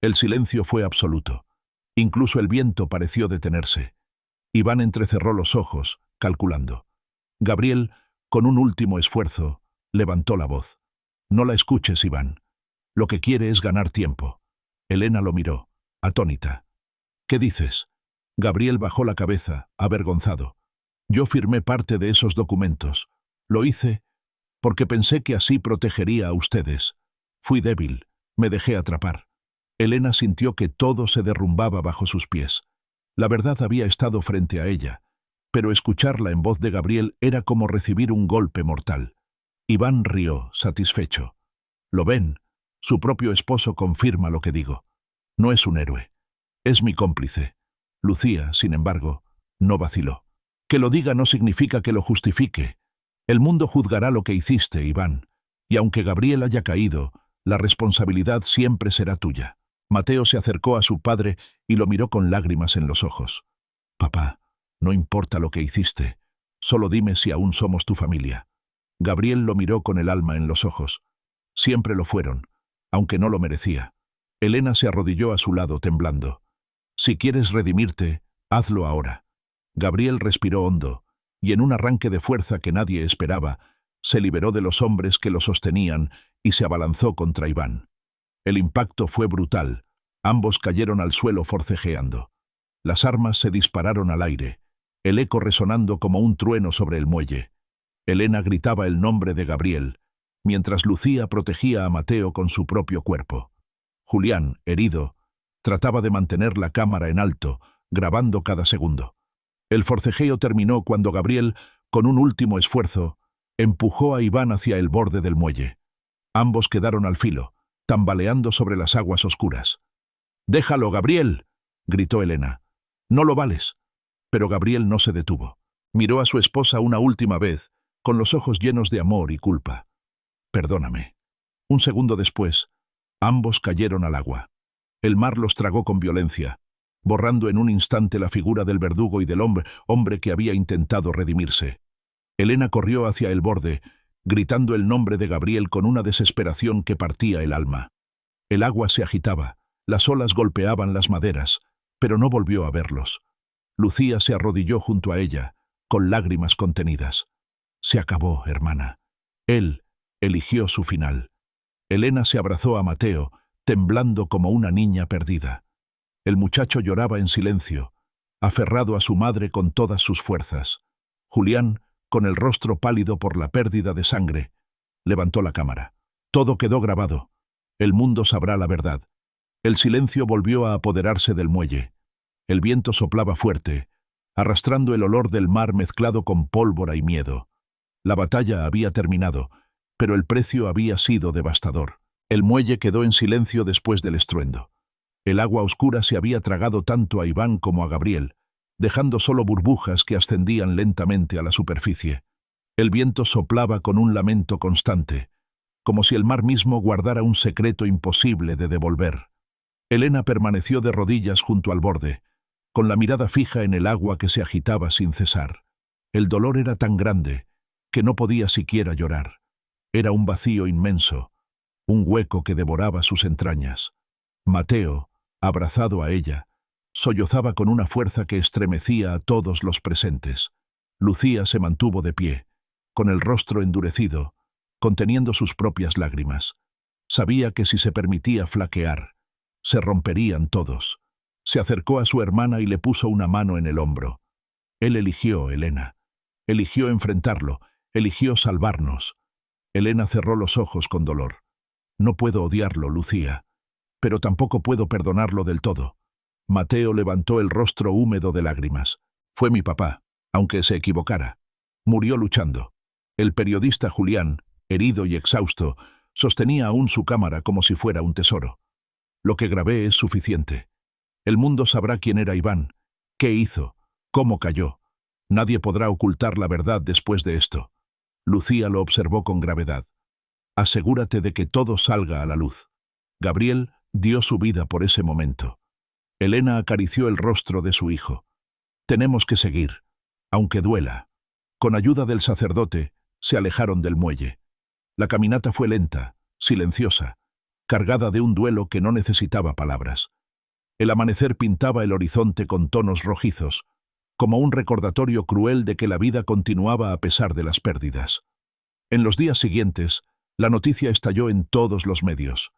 El silencio fue absoluto. Incluso el viento pareció detenerse. Iván entrecerró los ojos, calculando. Gabriel, con un último esfuerzo, levantó la voz. «No la escuches, Iván. Lo que quiere es ganar tiempo». Elena lo miró, atónita. «¿Qué dices?». Gabriel bajó la cabeza, avergonzado. «Yo firmé parte de esos documentos. Lo hice porque pensé que así protegería a ustedes. Fui débil, me dejé atrapar». Elena sintió que todo se derrumbaba bajo sus pies. La verdad había estado frente a ella, pero escucharla en voz de Gabriel era como recibir un golpe mortal. Iván rió, satisfecho. «¿Lo ven? Su propio esposo confirma lo que digo. No es un héroe. Es mi cómplice». Lucía, sin embargo, no vaciló. «Que lo diga no significa que lo justifique. El mundo juzgará lo que hiciste, Iván, y aunque Gabriel haya caído, la responsabilidad siempre será tuya». Mateo se acercó a su padre y lo miró con lágrimas en los ojos. «Papá, no importa lo que hiciste, solo dime si aún somos tu familia». Gabriel lo miró con el alma en los ojos. Siempre lo fueron, aunque no lo merecía. Elena se arrodilló a su lado temblando. «Si quieres redimirte, hazlo ahora». Gabriel respiró hondo, y en un arranque de fuerza que nadie esperaba, se liberó de los hombres que lo sostenían y se abalanzó contra Iván. El impacto fue brutal. Ambos cayeron al suelo forcejeando. Las armas se dispararon al aire, el eco resonando como un trueno sobre el muelle. Elena gritaba el nombre de Gabriel, mientras Lucía protegía a Mateo con su propio cuerpo. Julián, herido, trataba de mantener la cámara en alto, grabando cada segundo. El forcejeo terminó cuando Gabriel, con un último esfuerzo, empujó a Iván hacia el borde del muelle. Ambos quedaron al filo, tambaleando sobre las aguas oscuras. «¡Déjalo, Gabriel!», gritó Elena. «No lo vales». Pero Gabriel no se detuvo. Miró a su esposa una última vez, con los ojos llenos de amor y culpa. «Perdóname». Un segundo después, ambos cayeron al agua. El mar los tragó con violencia, borrando en un instante la figura del verdugo y del hombre que había intentado redimirse. Elena corrió hacia el borde, gritando el nombre de Gabriel con una desesperación que partía el alma. El agua se agitaba, las olas golpeaban las maderas, pero no volvió a verlos. Lucía se arrodilló junto a ella, con lágrimas contenidas. «Se acabó, hermana». Él eligió su final. Elena se abrazó a Mateo, temblando como una niña perdida. El muchacho lloraba en silencio, aferrado a su madre con todas sus fuerzas. Julián, con el rostro pálido por la pérdida de sangre, levantó la cámara. Todo quedó grabado. El mundo sabrá la verdad. El silencio volvió a apoderarse del muelle. El viento soplaba fuerte, arrastrando el olor del mar mezclado con pólvora y miedo. La batalla había terminado, pero el precio había sido devastador. El muelle quedó en silencio después del estruendo. El agua oscura se había tragado tanto a Iván como a Gabriel, dejando solo burbujas que ascendían lentamente a la superficie. El viento soplaba con un lamento constante, como si el mar mismo guardara un secreto imposible de devolver. Elena permaneció de rodillas junto al borde, con la mirada fija en el agua que se agitaba sin cesar. El dolor era tan grande que no podía siquiera llorar. Era un vacío inmenso, un hueco que devoraba sus entrañas. Mateo, abrazado a ella, sollozaba con una fuerza que estremecía a todos los presentes. Lucía se mantuvo de pie, con el rostro endurecido, conteniendo sus propias lágrimas. Sabía que si se permitía flaquear, se romperían todos. Se acercó a su hermana y le puso una mano en el hombro. Él eligió, Elena. Eligió enfrentarlo, eligió salvarnos. Elena cerró los ojos con dolor. No puedo odiarlo, Lucía, pero tampoco puedo perdonarlo del todo. Mateo levantó el rostro húmedo de lágrimas. Fue mi papá, aunque se equivocara. Murió luchando. El periodista Julián, herido y exhausto, sostenía aún su cámara como si fuera un tesoro. Lo que grabé es suficiente. El mundo sabrá quién era Iván, qué hizo, cómo cayó. Nadie podrá ocultar la verdad después de esto. Lucía lo observó con gravedad. Asegúrate de que todo salga a la luz. Gabriel dio su vida por ese momento. Elena acarició el rostro de su hijo. Tenemos que seguir, aunque duela. Con ayuda del sacerdote, se alejaron del muelle. La caminata fue lenta, silenciosa, cargada de un duelo que no necesitaba palabras. El amanecer pintaba el horizonte con tonos rojizos, como un recordatorio cruel de que la vida continuaba a pesar de las pérdidas. En los días siguientes, la noticia estalló en todos los medios.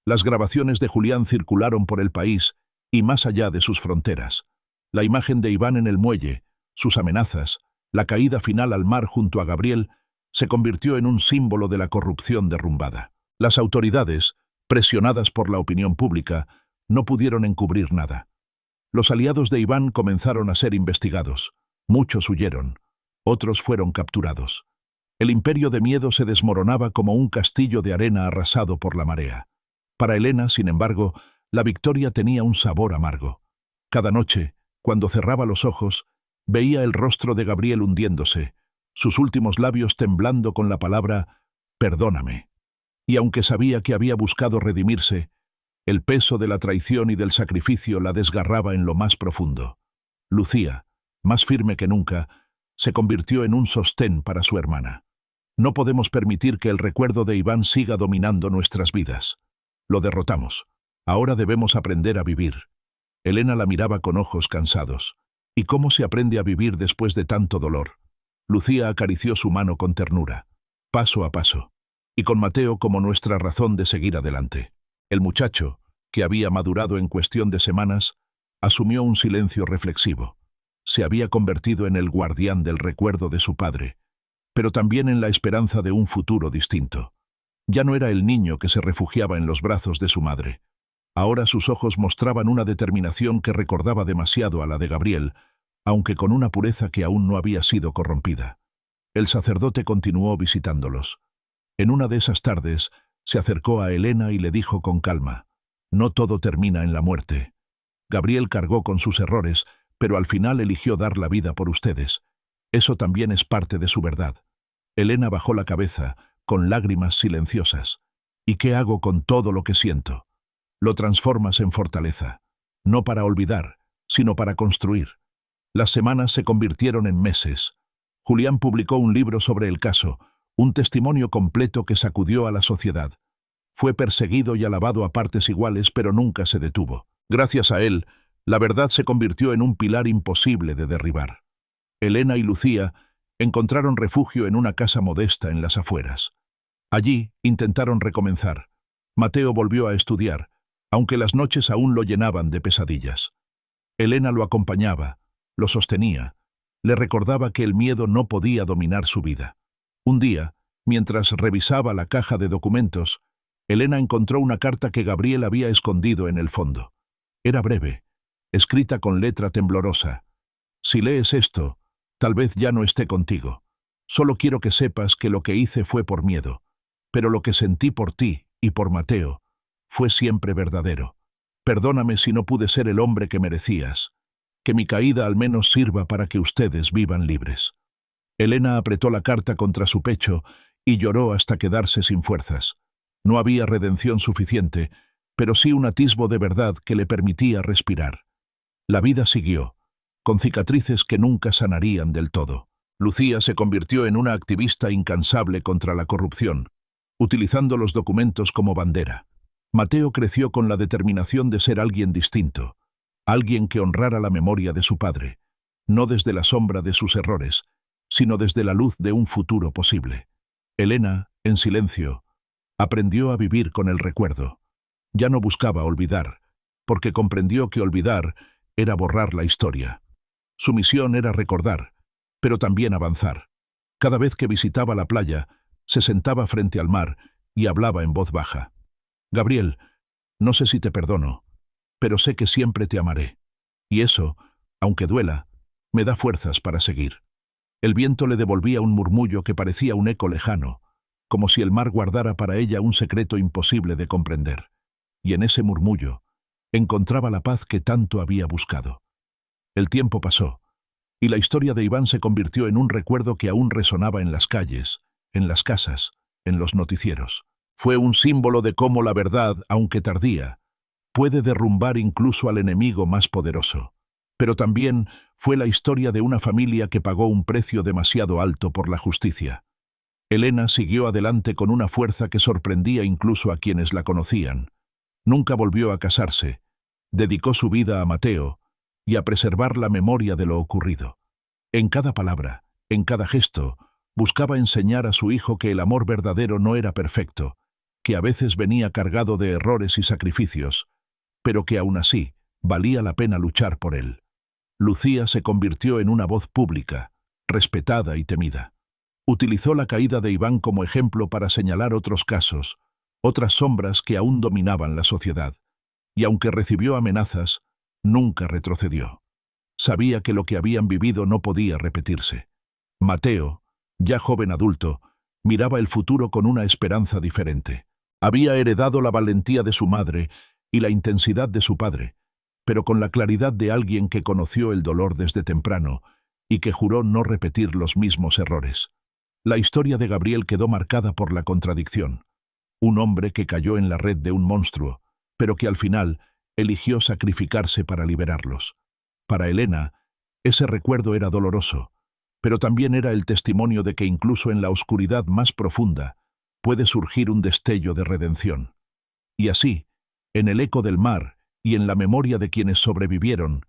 Las grabaciones de Julián circularon por el país y más allá de sus fronteras. La imagen de Iván en el muelle, sus amenazas, la caída final al mar junto a Gabriel, se convirtió en un símbolo de la corrupción derrumbada. Las autoridades, presionadas por la opinión pública, no pudieron encubrir nada. Los aliados de Iván comenzaron a ser investigados. Muchos huyeron, otros fueron capturados. El imperio de miedo se desmoronaba como un castillo de arena arrasado por la marea. Para Elena, sin embargo, la victoria tenía un sabor amargo. Cada noche, cuando cerraba los ojos, veía el rostro de Gabriel hundiéndose, sus últimos labios temblando con la palabra «perdóname». Y aunque sabía que había buscado redimirse, el peso de la traición y del sacrificio la desgarraba en lo más profundo. Lucía, más firme que nunca, se convirtió en un sostén para su hermana. No podemos permitir que el recuerdo de Iván siga dominando nuestras vidas. Lo derrotamos. Ahora debemos aprender a vivir. Elena la miraba con ojos cansados. ¿Y cómo se aprende a vivir después de tanto dolor? Lucía acarició su mano con ternura, paso a paso, y con Mateo como nuestra razón de seguir adelante. El muchacho, que había madurado en cuestión de semanas, asumió un silencio reflexivo. Se había convertido en el guardián del recuerdo de su padre, pero también en la esperanza de un futuro distinto. Ya no era el niño que se refugiaba en los brazos de su madre. Ahora sus ojos mostraban una determinación que recordaba demasiado a la de Gabriel, aunque con una pureza que aún no había sido corrompida. El sacerdote continuó visitándolos. En una de esas tardes, se acercó a Elena y le dijo con calma: «No todo termina en la muerte. Gabriel cargó con sus errores, pero al final eligió dar la vida por ustedes. Eso también es parte de su verdad». Elena bajó la cabeza, con lágrimas silenciosas. «¿Y qué hago con todo lo que siento?» Lo transformas en fortaleza, no para olvidar, sino para construir. Las semanas se convirtieron en meses. Julián publicó un libro sobre el caso, un testimonio completo que sacudió a la sociedad. Fue perseguido y alabado a partes iguales, pero nunca se detuvo. Gracias a él, la verdad se convirtió en un pilar imposible de derribar. Elena y Lucía encontraron refugio en una casa modesta en las afueras. Allí intentaron recomenzar. Mateo volvió a estudiar, aunque las noches aún lo llenaban de pesadillas. Elena lo acompañaba, lo sostenía, le recordaba que el miedo no podía dominar su vida. Un día, mientras revisaba la caja de documentos, Elena encontró una carta que Gabriel había escondido en el fondo. Era breve, escrita con letra temblorosa. «Si lees esto, tal vez ya no esté contigo. Solo quiero que sepas que lo que hice fue por miedo, pero lo que sentí por ti y por Mateo fue siempre verdadero. Perdóname si no pude ser el hombre que merecías. Que mi caída al menos sirva para que ustedes vivan libres». Elena apretó la carta contra su pecho y lloró hasta quedarse sin fuerzas. No había redención suficiente, pero sí un atisbo de verdad que le permitía respirar. La vida siguió, con cicatrices que nunca sanarían del todo. Lucía se convirtió en una activista incansable contra la corrupción, utilizando los documentos como bandera. Mateo creció con la determinación de ser alguien distinto, alguien que honrara la memoria de su padre, no desde la sombra de sus errores, sino desde la luz de un futuro posible. Elena En silencio, aprendió a vivir con el recuerdo. Ya no buscaba olvidar, porque comprendió que olvidar era borrar la historia. Su misión era recordar, pero también avanzar. Cada vez que visitaba la playa, se sentaba frente al mar y hablaba en voz baja. Gabriel, no sé si te perdono, pero sé que siempre te amaré. Y eso, aunque duela, me da fuerzas para seguir. El viento le devolvía un murmullo que parecía un eco lejano, como si el mar guardara para ella un secreto imposible de comprender. Y en ese murmullo encontraba la paz que tanto había buscado. El tiempo pasó, y la historia de Iván se convirtió en un recuerdo que aún resonaba en las calles, en las casas, en los noticieros. Fue un símbolo de cómo la verdad, aunque tardía, puede derrumbar incluso al enemigo más poderoso. Pero también fue la historia de una familia que pagó un precio demasiado alto por la justicia. Elena siguió adelante con una fuerza que sorprendía incluso a quienes la conocían. Nunca volvió a casarse, dedicó su vida a Mateo y a preservar la memoria de lo ocurrido. En cada palabra, en cada gesto, buscaba enseñar a su hijo que el amor verdadero no era perfecto, que a veces venía cargado de errores y sacrificios, pero que aún así valía la pena luchar por él. Lucía se convirtió en una voz pública, respetada y temida. Utilizó la caída de Iván como ejemplo para señalar otros casos, otras sombras que aún dominaban la sociedad, y aunque recibió amenazas, nunca retrocedió. Sabía que lo que habían vivido no podía repetirse. Mateo, ya joven adulto, miraba el futuro con una esperanza diferente. Había heredado la valentía de su madre y la intensidad de su padre, pero con la claridad de alguien que conoció el dolor desde temprano y que juró no repetir los mismos errores. La historia de Gabriel quedó marcada por la contradicción. Un hombre que cayó en la red de un monstruo, pero que al final eligió sacrificarse para liberarlos. Para Elena, ese recuerdo era doloroso, pero también era el testimonio de que incluso en la oscuridad más profunda puede surgir un destello de redención. Y así, en el eco del mar y en la memoria de quienes sobrevivieron,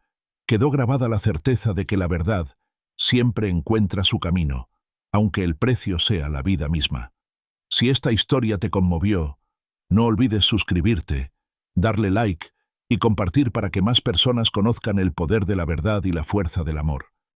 quedó grabada la certeza de que la verdad siempre encuentra su camino, aunque el precio sea la vida misma. Si esta historia te conmovió, no olvides suscribirte, darle like y compartir para que más personas conozcan el poder de la verdad y la fuerza del amor.